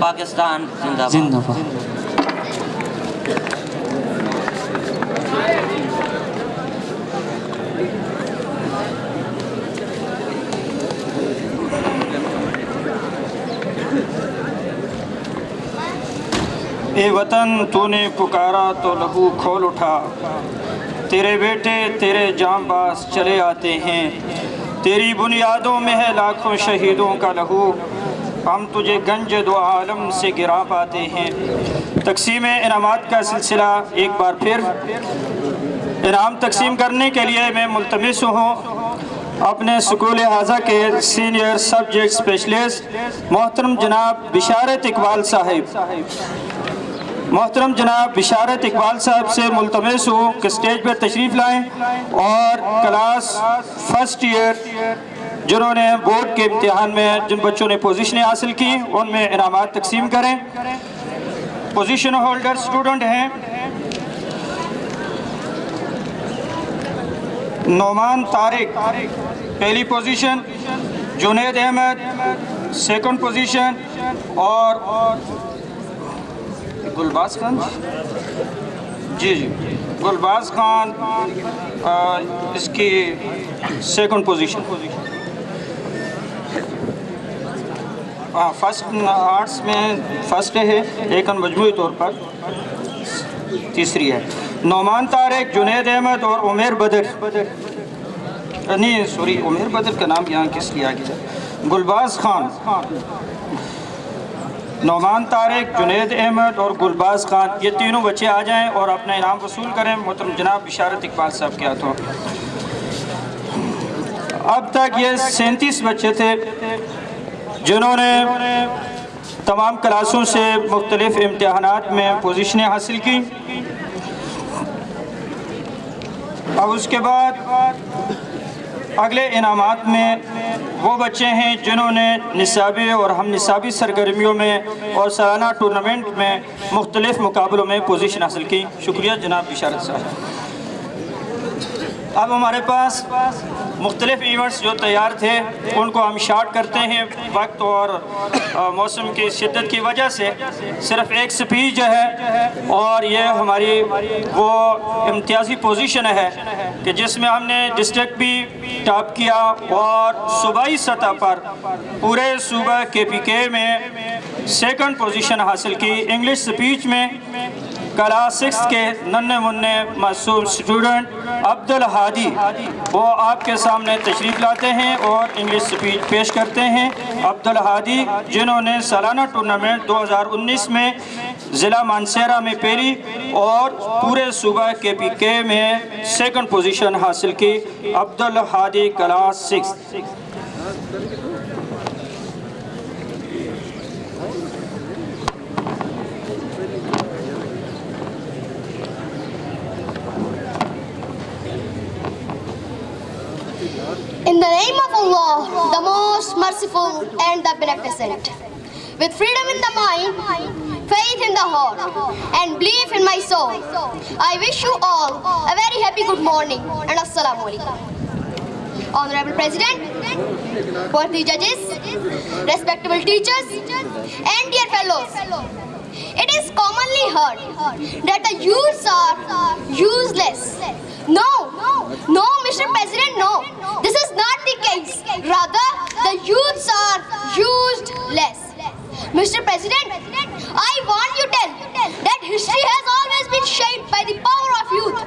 Speaker 1: पाकिस्तान जिंदाबाद।
Speaker 6: ए वतन तूने पुकारा तो लहू खोल उठा, तेरे बेटे तेरे जांबाज चले आते हैं, तेरी बुनियादों में है लाखों शहीदों का लहू, हम तुझे गंज दो आलम से गिरा पाते हैं। तकसीम इनामात का सिलसिला एक बार फिर। इनाम तकसीम करने के लिए मैं मुल्तमिस हूँ अपने स्कूल आज़ा के सीनियर सब्जेक्ट स्पेशलिस्ट मोहतरम जनाब बिशारत इकबाल साहिब, मोहतरम जनाब बिशारत इकबाल साहब से मुल्तमिस हूँ कि स्टेज पर तशरीफ़ लाएँ और क्लास फर्स्ट ईयर जिन्होंने बोर्ड के इम्तिहान में जिन बच्चों ने पोजीशनें हासिल की उनमें इनामात तकसीम करें। पोजीशन होल्डर स्टूडेंट हैं नोमान तारिक पहली position, Junaid Ahmed second position और गुलबाज खान जी गुलबाज खान इसकी सेकंड पोजीशन। फर्स्ट आर्ट्स में फर्स्ट है, लेकिन मजमूई तौर पर तीसरी है। नोमान तारिक, जुनैद अहमद और उमर बदर, नहीं सॉरी, उमर बदर का नाम यहाँ किस लिया गया, गुलबाज खान। नोमान तारिक, जुनैद अहमद और गुलबाज खान, ये तीनों बच्चे आ जाएं और अपना इनाम वसूल करें मोहतरम जनाब बिशारत इकबाल साहब के हाथों। अब तक ये 37 बच्चे थे जिन्होंने तमाम क्लासों से मुख्तलिफ इम्तहानात में पोजीशनें हासिल की। अब उसके बाद अगले इनामात में वो बच्चे हैं जिन्होंने निसाबी और हम निसाबी सरगर्मियों में और सालाना टूर्नामेंट में मुख्तलिफ मुकाबलों में पोजीशन हासिल की। शुक्रिया जनाब बिशारत साहब। अब हमारे पास मुख्तलिफ इवेंट्स जो तैयार थे उनको हम शार्ट करते हैं, वक्त और मौसम की शिद्दत की वजह से सिर्फ एक स्पीच जो है, और ये हमारी वो इम्तियाजी पोजीशन है कि जिसमें हमने डिस्ट्रिक्ट भी टॉप किया और सूबाई सतह पर पूरे सूबा KPK में सेकंड पोजीशन हासिल की। इंग्लिश स्पीच में क्लास 6 के नन्हे मुन्ने मासूम स्टूडेंट अब्दुल हादी वो आपके सामने तशरीफ़ लाते हैं और इंग्लिश स्पीच पेश करते हैं। अब्दुल हादी जिन्होंने सालाना टूर्नामेंट 2019 में ज़िला मानसेरा में पहली और पूरे सूबा KPK में सेकंड पोजीशन हासिल की। Abdul Hadi class 6।
Speaker 8: In the name of Allah, the most merciful and the beneficent, with freedom in the mind, faith in the heart, and belief in my soul, I wish you all a very happy good morning and Assalamu alaikum. Honorable President, worthy judges, respectable teachers, and dear fellows, it is commonly heard that the youths are useless. No, Mr. President, no. This is not the case. Rather, the youths are used less. Mr. President, I want you to tell that history has always been shaped by the power of youth.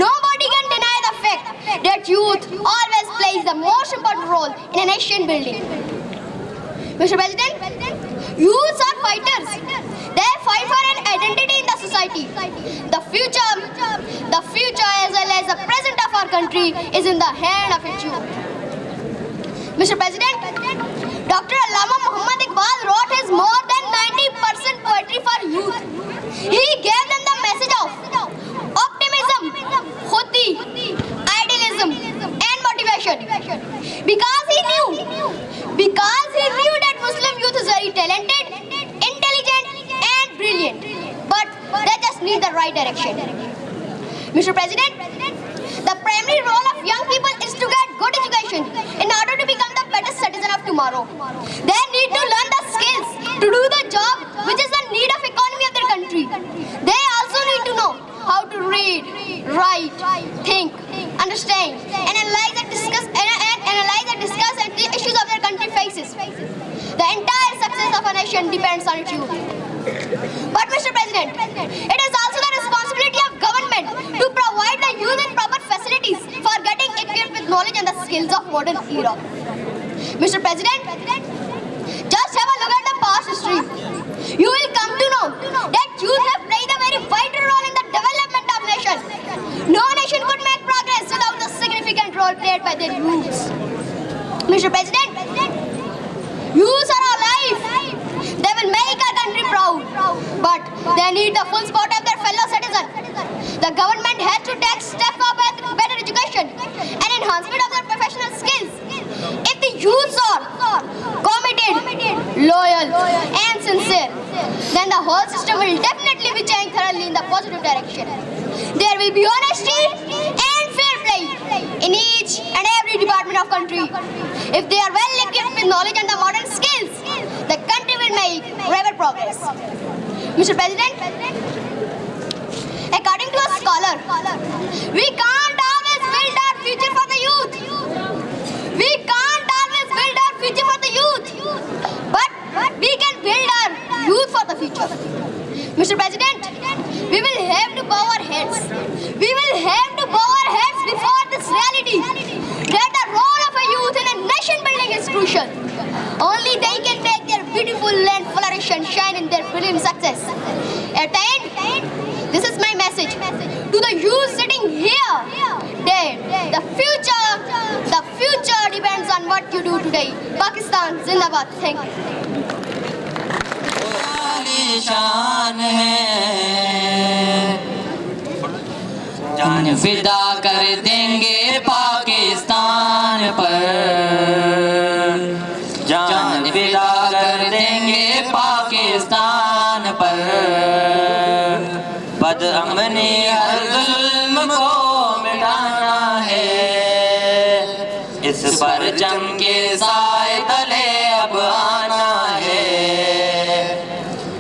Speaker 8: Nobody can deny the fact that youth always plays the most important role in a nation building. Mr. President, youths are fighters. They fight for an identity in the society. The future as well as the present of our country is in the hand of its youth. Mr. President, Dr. Allama Muhammad Iqbal wrote his more than 90% poetry for youth. He gave them the message of optimism, khudi, idealism and motivation. Because he knew that Muslim youth is very talented, intelligent and brilliant. But they just need the right direction. Mr. President, the primary role of young people is to get good education in order to become the better citizen of tomorrow. They need to learn the skills to do the job which is the need of economy of their country. They also need to know how to read, write, think, understand, and analyze and discuss the issues of their country faces. The entire success of a nation depends on its youth. But Mr. President, it is also the responsibility of government to provide the youth with proper facilities for getting equipped with knowledge and the skills of modern era. Mr. President, just have a look at the past history. You will come to know that youth have played a very vital role in the development of nation. No nation could make progress without the significant role played by their youths. Mr. President, youths are our life. They will make our country proud, but they need the full support of their fellow citizens. The government has to take steps for better education and enhancement of their professional skills. If the youths are committed, loyal, and sincere, then the whole system will definitely be changed thoroughly in the positive direction. There will be honesty and fair play. in each and every department of country. If they are well equipped with knowledge and the modern skills, the country will make rapid progress. Mr. President, according to a scholar, we can't always build our future for the youth. We can't always build our future for the youth, but we can build our youth for the future. Mr. President, we will have to bow our heads. We will have to bow our heads before this reality that the role of a youth in a nation building is crucial. Only they can make their beautiful land flourish and shine in their brilliant success. At the end, this is my message to the youth sitting here. The future depends on what you do today. Pakistan Zindabad. Thank you.
Speaker 9: शान है, जान फिदा कर देंगे पाकिस्तान पर, जान फिदा कर देंगे पाकिस्तान पर, बदअमनी हर जुल्म को मिटाना है, इस परचम के साए तले अब आना है,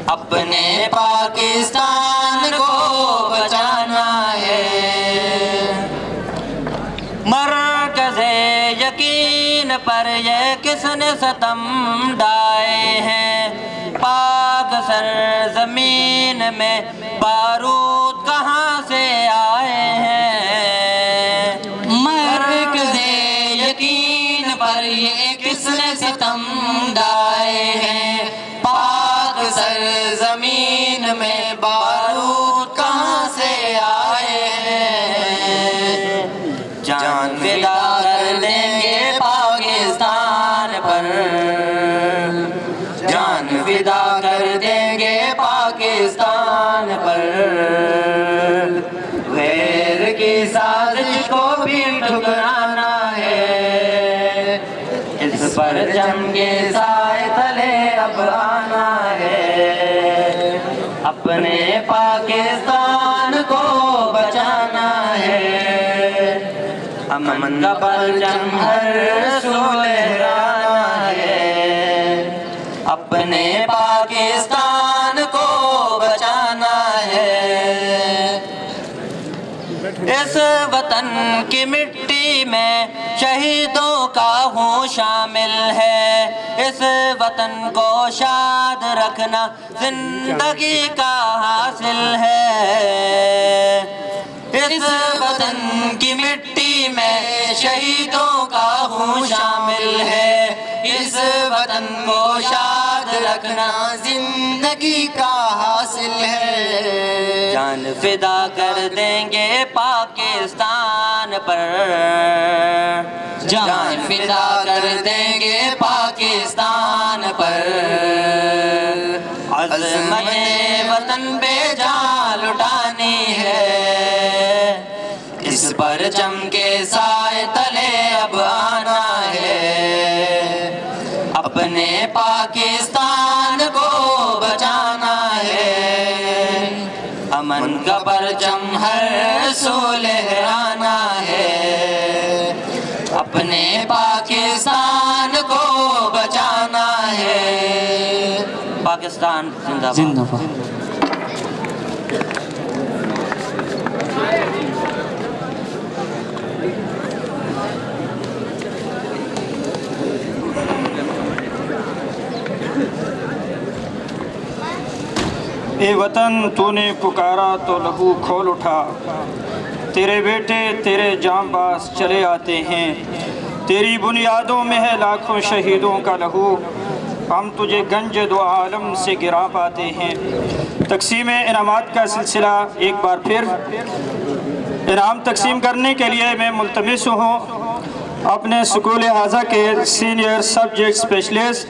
Speaker 9: अपने पाकिस्तान को बचाना है। मरकज़े यकीन पर ये किसने सतम ढाए हैं, पाक सरज़मीन में बारूद कहाँ से आए हैं। मरकज़े यकीन पर ये किसने सतम ढाए हैं, पाक सरज़मीन में बारूद कहाँ से आए हैं। जान फिदा कर देंगे पाकिस्तान पर, जान फिदा कर देंगे पाकिस्तान पर, गैर की साजिश को भी ठुकराना है, इस परचम के साए तले अब आना है, अपने पाकिस्तान को बचाना है, अमन का परचम हर सू लहराना है, अपने पाकिस्तान को बचाना है। इस वतन की मिट्टी में शहीदों का हूँ शामिल है, इस वतन को शाद रखना जिंदगी का हासिल है। इस वतन की मिट्टी में शहीदों का हूँ शामिल है, इस वतन को शाद रखना जिंदगी का हासिल है। जान फिदा कर देंगे पाकिस्तान पर, जान फिदा कर देंगे पाकिस्तान पर, अज़्म-ए वतन बेजान लुटानी है, इस परचम के साए तले अब आना है, अपने पाकिस्तान को बचाना है, अमन का परचम हर सू लहराना है, अपने पाकिस्तान को बचाना है।
Speaker 1: पाकिस्तान जिंदाबाद।
Speaker 9: जिंदाबाद।
Speaker 6: ए वतन तूने पुकारा तो लहू खोल उठा, तेरे बेटे तेरे जांबाज चले आते हैं, तेरी बुनियादों में है लाखों शहीदों का लहू, हम तुझे गंज दो आलम से गिरा पाते हैं। तकसीम इनामात का सिलसिला एक बार फिर। इनाम तकसीम करने के लिए मैं मुल्तमिस हूँ अपने स्कूल हाजा के सीनियर सब्जेक्ट स्पेशलिस्ट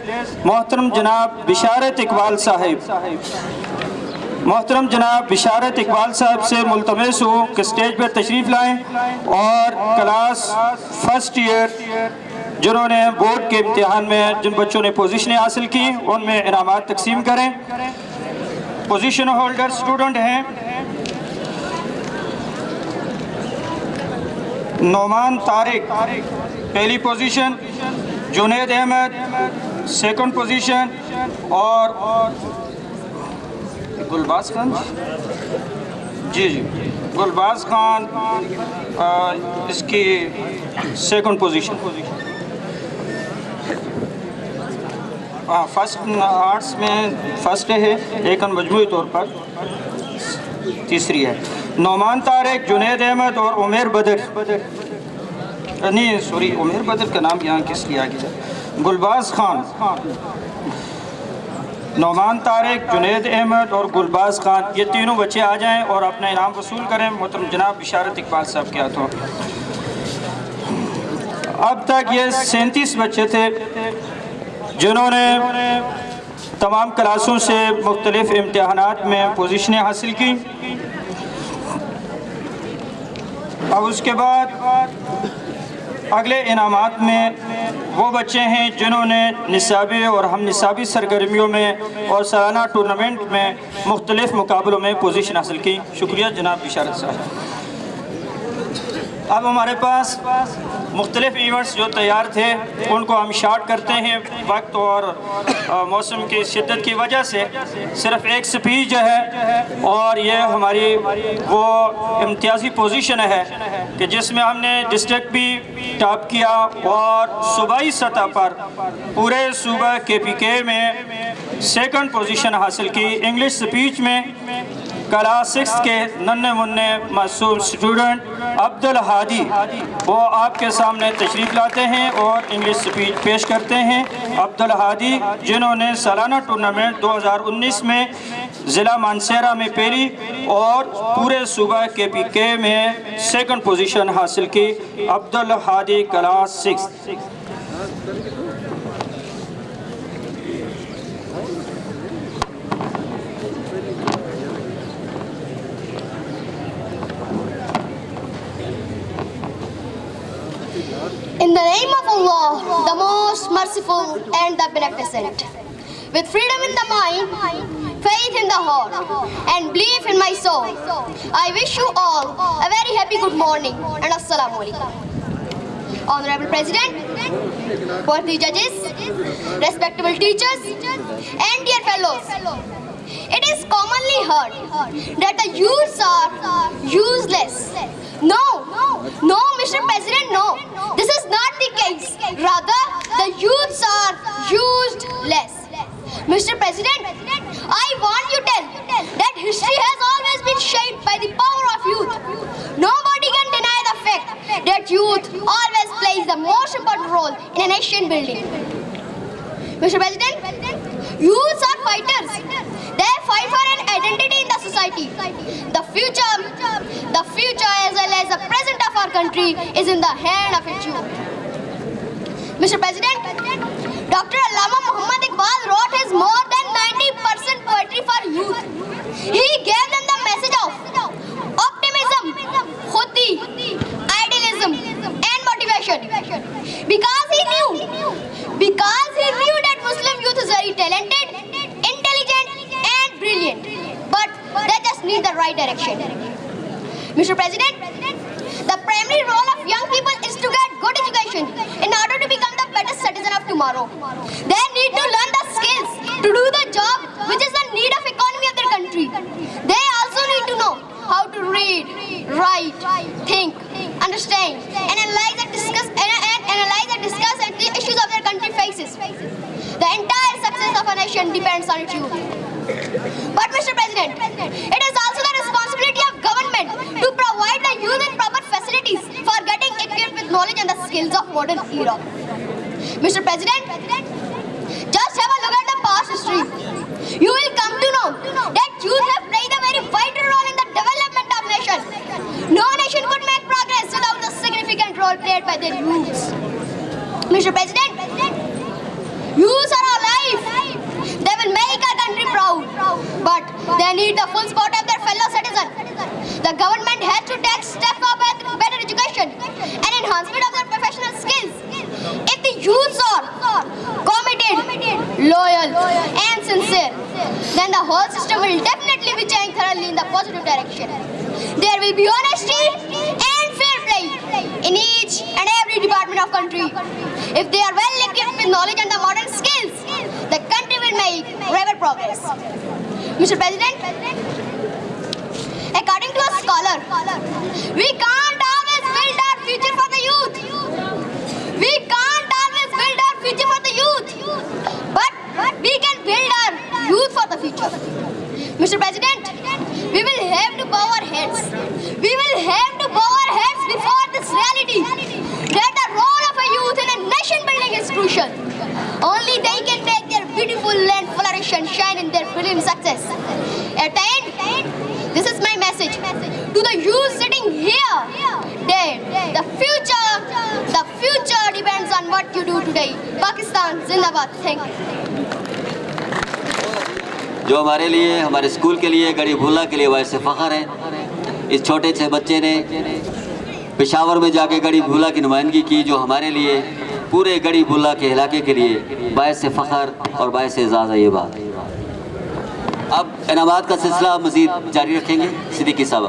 Speaker 6: मोहतरम जनाब बिशारत इकबाल साहिब, मोहतरम जनाब बिशारत इकबाल साहब से मुल्तमिस हूँ कि स्टेज पर तशरीफ़ लाएँ और क्लास फर्स्ट ईयर जिन्होंने बोर्ड के इम्तिहान में जिन बच्चों ने पोजीशनें हासिल की उनमें इनामात तकसीम करें। पोजीशन होल्डर स्टूडेंट हैं नोमान तारिक पहली position, Junaid Ahmed second position और गुलबाज खान जी गुलबाज खान इसकी सेकंड पोजीशन। फर्स्ट आर्ट्स में फर्स्ट है, लेकिन मजमूई तौर पर तीसरी है। नोमान तारिक, जुनैद अहमद और उमर बदर, नहीं सॉरी उमर बदर का नाम यहाँ किस लिया गया, गुलबाज खान। नोमान तारिक, जुनैद अहमद और गुलबाज खान, ये तीनों बच्चे आ जाएं और अपना इनाम वसूल करें मोहतरम जनाब बिशारत इकबाल साहब के हाथों। अब तक ये 37 बच्चे थे जिन्होंने तमाम क्लासों से मुख्तलिफ इम्तहानात में पोजीशनें हासिल की। अब उसके बाद अगले इनामात में वो बच्चे हैं जिन्होंने निसाबी और हम निसाबी सरगर्मियों में और सालाना टूर्नामेंट में मुख्तलिफ मुकाबलों में पोजीशन हासिल की। शुक्रिया जनाब बिशारत साहब। अब हमारे पास मुख्तलिफ इवेंट्स जो तैयार थे उनको हम शार्ट करते हैं, वक्त और मौसम की शिद्दत की वजह से सिर्फ एक स्पीच है और ये हमारी वो इम्तियाज़ी पोजीशन है कि जिसमें हमने डिस्ट्रिक्ट भी टॉप किया और सूबाई सतह पर पूरे सूबा KPK में सेकंड पोजीशन हासिल की। इंग्लिश स्पीच में क्लास 6 के नन्हे मुन्ने मासूम स्टूडेंट अब्दुल हादी वो आपके सामने तशरीफ़ लाते हैं और इंग्लिश स्पीच पेश करते हैं। अब्दुल हादी जिन्होंने सालाना टूर्नामेंट 2019 में ज़िला मानसेरा में पहली और पूरे सूबा KPK में सेकंड पोजीशन हासिल की। Abdul Hadi class 6।
Speaker 10: In the name of Allah, the most merciful and the beneficent, with freedom in the mind, faith in the heart, and belief in my soul, I wish you all a very happy good morning and Assalamu alaikum. Honorable President, worthy judges, respectable teachers, and dear fellows, it is commonly heard that the youths are useless. No, Mr. President, no. This is not the case. Rather, the youths are useless. Mr. President, I want you to tell that history has always been shaped by the power of youth. Nobody can deny the fact that youth always plays the most important role in a nation building. Mr. President, youths are fighters. They fight for an identity in the society. The future as well as the present of our country is in the hand of its youth. Mr. President, Dr. Allama Muhammad Iqbal wrote his more than 90% poetry for youth. He gave them the message of optimism, khudi, idealism and motivation. Because he knew that Muslim youth is very talented, intelligent and brilliant. But they just need the right direction. Mr. President, the primary role of young people is to get good education in order to become the better citizen of tomorrow. They need to learn the skills to do the job which is the need of economy of their country. They also need to know how to read, write, think, understand, and analyze and discuss the issues of their country faces. The entire success of a nation depends on its youth. But Mr. President, it is also the responsibility of government to provide the youth with proper facilities for getting equipped with knowledge and the skills of modern era. Mr. President, just have a look at the past history. You will come to know that youth have played a very vital role in the development of nation. No nation could make progress without the significant role played by their youths. Mr. President, youths are our life. They will make our country proud, but they need the full support of their fellow citizens. The government has to take steps for better education and enhancement of their professional skills. If the youths are committed, loyal and sincere, then the whole system will definitely be changed thoroughly in the positive direction. There will be honesty and fair play in of country. If they are well equipped with knowledge and the modern skills, the country will make rapid progress. Mr. President, according to a scholar, we can't always build our future for the youth. We can't always build our future for the youth, but we can build our youth for the future. Mr. President, we will have to bow our heads. We will have to bow our heads before this reality that the role of a youth in a nation building is crucial. Only they can make their beautiful land flourish and shine in their brilliant success. At the end, this is my message to the youth sitting here. That the future depends on what you do today. Pakistan Zindabad. Thank you.
Speaker 5: जो हमारे लिए, हमारे school के लिए, गड़ी भूला के लिए वैसे फ़ख्र है। इस छोटे से बच्चे ने पेशावर में जाके गड़ी भूला की नुमाइंदगी की, जो हमारे लिए पूरे गड़ी भूला के इलाके के लिए बायस फ़ख्र और बायस एज़ाज़ है ये बात। अब इनामात का सिलसिला मज़ीद जारी रखेंगे। सिद्दीकी साहब।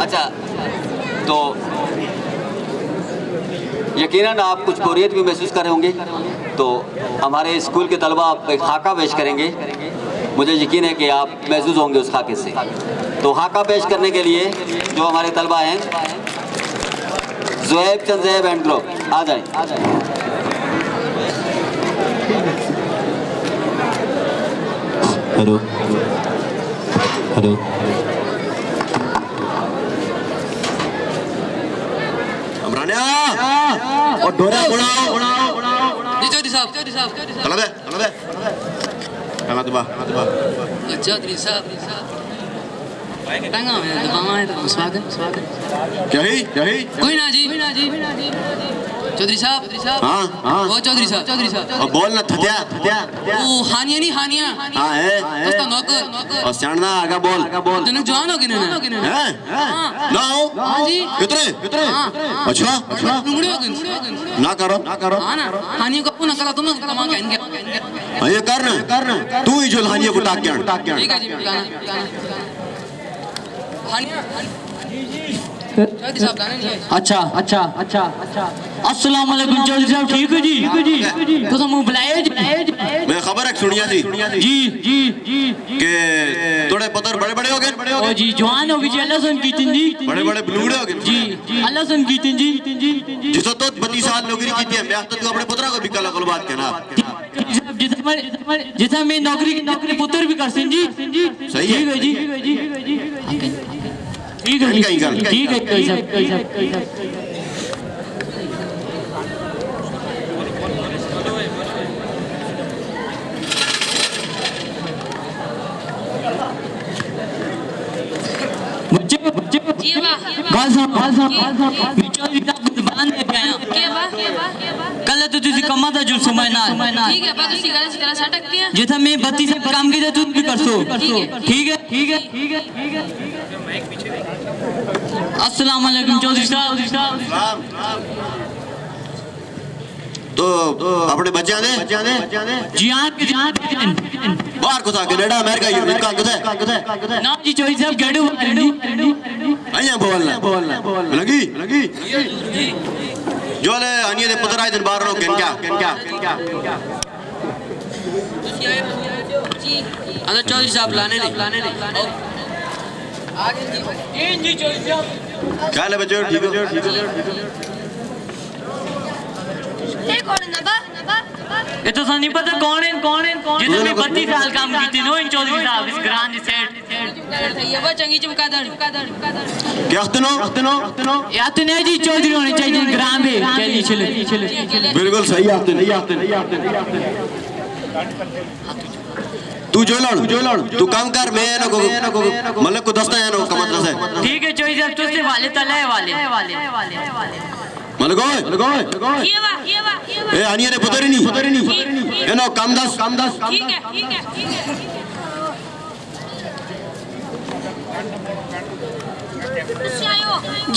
Speaker 5: अच्छा, तो यकीनन आप कुछ बोरियत भी महसूस कर रहे होंगे, तो हमारे स्कूल के तलबा एक खाका पेश करेंगे। मुझे यकीन है कि आप महसूस होंगे उस खाके से। तो खाका पेश करने के लिए जो हमारे तलबा हैं, ज़ुहैब चंद एंड ग्रुप, आ जाए।
Speaker 7: हेलो हेलो
Speaker 11: और डोरा उड़ाओ
Speaker 4: जी चौधरी साहब
Speaker 11: चला दे
Speaker 4: चौधरी साहब टंगा में दबावा है तो स्वागत
Speaker 11: क्या ही
Speaker 4: कोई ना जी चौधरी साहब
Speaker 11: हाँ
Speaker 4: वो चौधरी साहब
Speaker 11: और बोल ना थत्या
Speaker 4: वो हानिया नहीं हानिया
Speaker 11: हाँ है
Speaker 4: उसका नौकर
Speaker 11: और सियाणना आगा बोल
Speaker 4: जनक जवान हो गए ना
Speaker 11: हैं ना हो
Speaker 4: हाँ जी
Speaker 11: कितने अच्छा
Speaker 4: लुंगड़े हो गए
Speaker 11: ना करो
Speaker 4: हाँ ना हानिया को अपना करा तुम कमा के इनके
Speaker 11: ये करना तू ही जो हानिया को टाक
Speaker 4: ठीक है जी हानिया चौधरी साहब गाने नहीं है।
Speaker 9: अच्छा अस्सलाम वालेकुम चौधरी साहब, ठीक है जी तो मुंह बुलाए जी।
Speaker 11: मैं खबर है सुनिया जी के थोड़े पत्थर बड़े हो गए
Speaker 9: ओ जी जवान हो गई जी, अल्लाह सुन की जी
Speaker 11: बड़े बलूड़े हो गए
Speaker 9: जी अल्लाह सुन की जी
Speaker 11: जिसो तो 32 साल नौकरी की थी मैं तो तू अपने पुत्र को भी कल बात कहना
Speaker 9: जितना मैं नौकरी पुत्र भी कर सिं जी।
Speaker 11: सही है
Speaker 9: जी ठीक है कोई सब कल तो तुझे कमा था जो समय ना
Speaker 2: ठीक है पर तुसी गल करा सटकती है
Speaker 9: जिथा मैं 32 से काम की तू भी कर सो। ठीक है अस्सलाम वालेकुम चौधरी साहब।
Speaker 11: तो अपने बच्चे ने
Speaker 9: जी हाँ
Speaker 11: बाहर को था कनाडा अमेरिका यूरोप का कुछ
Speaker 9: ना जी चौधरी साहब गड़ू
Speaker 11: अया बोलना लगी जो ले अनिए दे पुत्र आए दिन बाहर नो क्या
Speaker 4: अंदर चौधरी साहब लाने नहीं जी चौधरी साहब
Speaker 11: क्या ले बच्चों ठीक हो
Speaker 9: ये तो नहीं पता कौन है जिसने 32 साल काम की थी नो इन चौधरी साहब इस ग्रांड सेट
Speaker 2: ये वो चंगी चमका दड़
Speaker 11: क्या हतनो
Speaker 9: या तो नहीं जी चौधरी होने चाहिए ग्राम में चले
Speaker 11: बिल्कुल सही आते नहीं तू जो लड़ तू काम कर मैं ना को मतलब को दस्ता है ना का मतलब है
Speaker 9: ठीक है चौधरी साहब तुझसे वाले तले वाले
Speaker 11: मतलब ए अनिए ने पुत्र नहीं ये नो काम दस
Speaker 2: ठीक है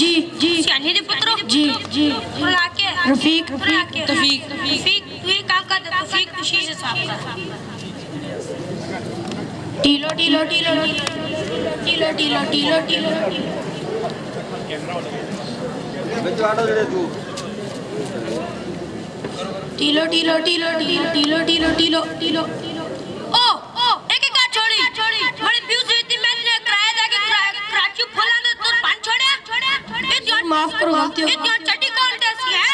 Speaker 2: जी सियाने दे पुत्रो जी रफीक तू ये काम कर तौफीक तू शीशे साफ कर टीलो टीलो टीलो टीलो टीलो टीलो टीलो टीलो टीलो टीलो टीलो टीलो ओ एक एक बात छोड़ी बड़ी व्यूज इतनी मैंने किराया जाके कराची फुला दे तो पांच छोड़े इतनी माफ करो गलती इतनी चटी कौन कैसी है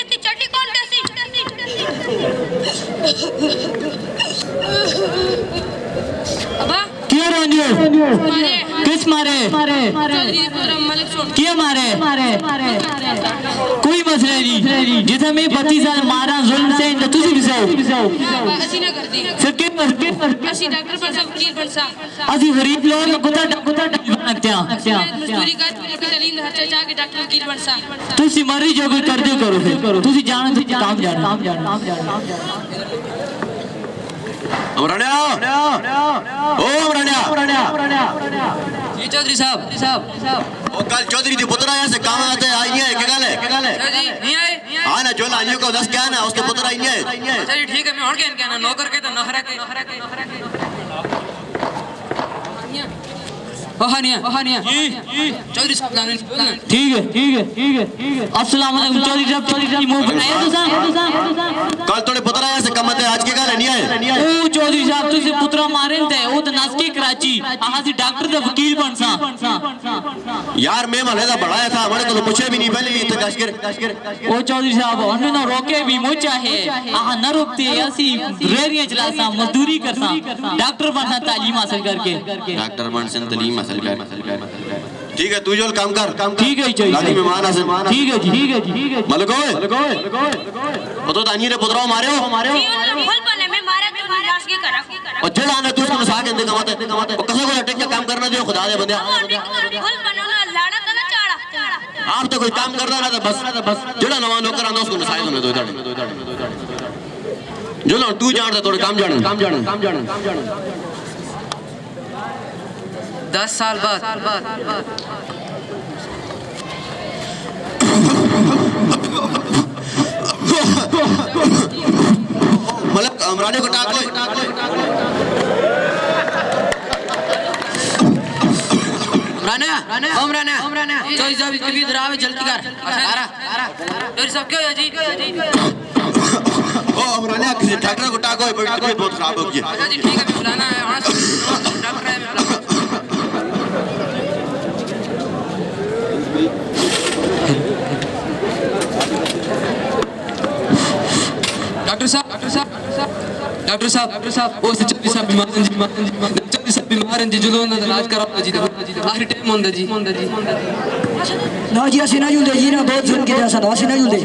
Speaker 2: इतनी चटी कौन कैसी अबा
Speaker 9: क्यों रोनियो
Speaker 2: मारे
Speaker 9: किस मारे
Speaker 2: चौधरी पुत्र मलिक छोड़
Speaker 9: क्यों मारे कोई मसला नहीं जिसे मैं 32 साल मारा जुल्म से तो तुझे भी सो
Speaker 2: ऐसी ना कर दी
Speaker 9: सके
Speaker 2: ऐसी डॉक्टर पर सब वकील बन सा
Speaker 9: अजी गरीब लोग गुता बनते हैं
Speaker 2: मजदूरी कर तलीम हर चाचा के डॉक्टर वकील बन सा
Speaker 9: तुसी मरी जो कोई कर दो करो तुसी जानो तो काम जानो
Speaker 11: अमरानिया ओ अमरानिया
Speaker 4: जी चौधरी साहब
Speaker 11: ओ कल चौधरी जी पुत्र आया से काम आते आई नहीं है क्या गल है
Speaker 4: जी नहीं आए
Speaker 11: हां ना जो लानियो को 10 क्या ना उसके पुत्र आई नहीं है
Speaker 4: अच्छा जी ठीक है मैं और क्या ना नौकर के तो नखरा के ओहानिया चौधरी साहब
Speaker 9: ठीक है अस्सलाम वालेकुम चौधरी साहब मुंह बनाया तो
Speaker 11: कल तोड़े पुत्र आया से काम आते आज के गल नहीं है
Speaker 9: ओ चौधरी साहब तुझे पुत्रा मारे थे वो तो नासकी कराची आहा सी डॉक्टर दा वकील बन सा
Speaker 11: यार मैं मले दा बढ़ाया था हमारे को पूछे भी नहीं पहले इतने कशकर
Speaker 9: ओ चौधरी साहब हमने ना रोके भी मुझा है आहा न रोकते ऐसी रेरियां चलासा मजदूरी करसा डॉक्टर बनना तालीम हासिल करके
Speaker 11: डॉक्टर बन से तालीम हासिल कर ठीक है तू जो काम कर
Speaker 9: ठीक है चाहिए
Speaker 11: दादी मेहमान हासिल
Speaker 9: ठीक है जी
Speaker 11: मलक ओए तो दानी रे पुत्रो मारे हो
Speaker 2: फुल बने में मारा तो नाश के करा
Speaker 11: और जड़ा ने तू उसको नसा के दे कमाते और कसो को अटैक का काम करना दियो खुदा दे बंदे
Speaker 2: फुल बनो ना लाड़ा तो ना चाड़ा
Speaker 11: आप तो कोई काम करदा ना तो बस जड़ा नवा नौकर आंदा उसको नसाए दो दाड़े जो ना तू जानदा थोड़ा काम जान
Speaker 4: 10 साल बाद
Speaker 11: मलक अमराने को टाक लो
Speaker 4: राना चौधरी साहब इसके भी इधर आवे जल्दी कर चौधरी साहब क्यों है जी
Speaker 11: ओ अमराने किसी डॉक्टर को टाको कोई बहुत खराब हो गया
Speaker 4: अच्छा जी ठीक है मैं बुलाना है वहां डॉक्टर है डॉक्टर साहब वो चौधरी साहब बीमार हैं जी जुलो ना इलाज कराओ जी आखिरी टाइम होंदा जी
Speaker 12: ना जी असि ना जुलदे जी ना बहुत सुन के जैसा असि ना जुलदे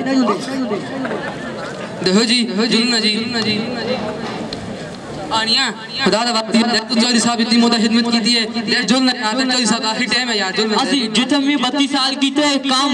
Speaker 4: देखो जी जुलना जी आनिया खुदा दा वक्त है तो चौधरी साहब इतनी मोदा खिदमत की दी है जुलना यार चौधरी साहब आखिरी टाइम है यार जुलना
Speaker 9: असि जितने 32 साल कीते काम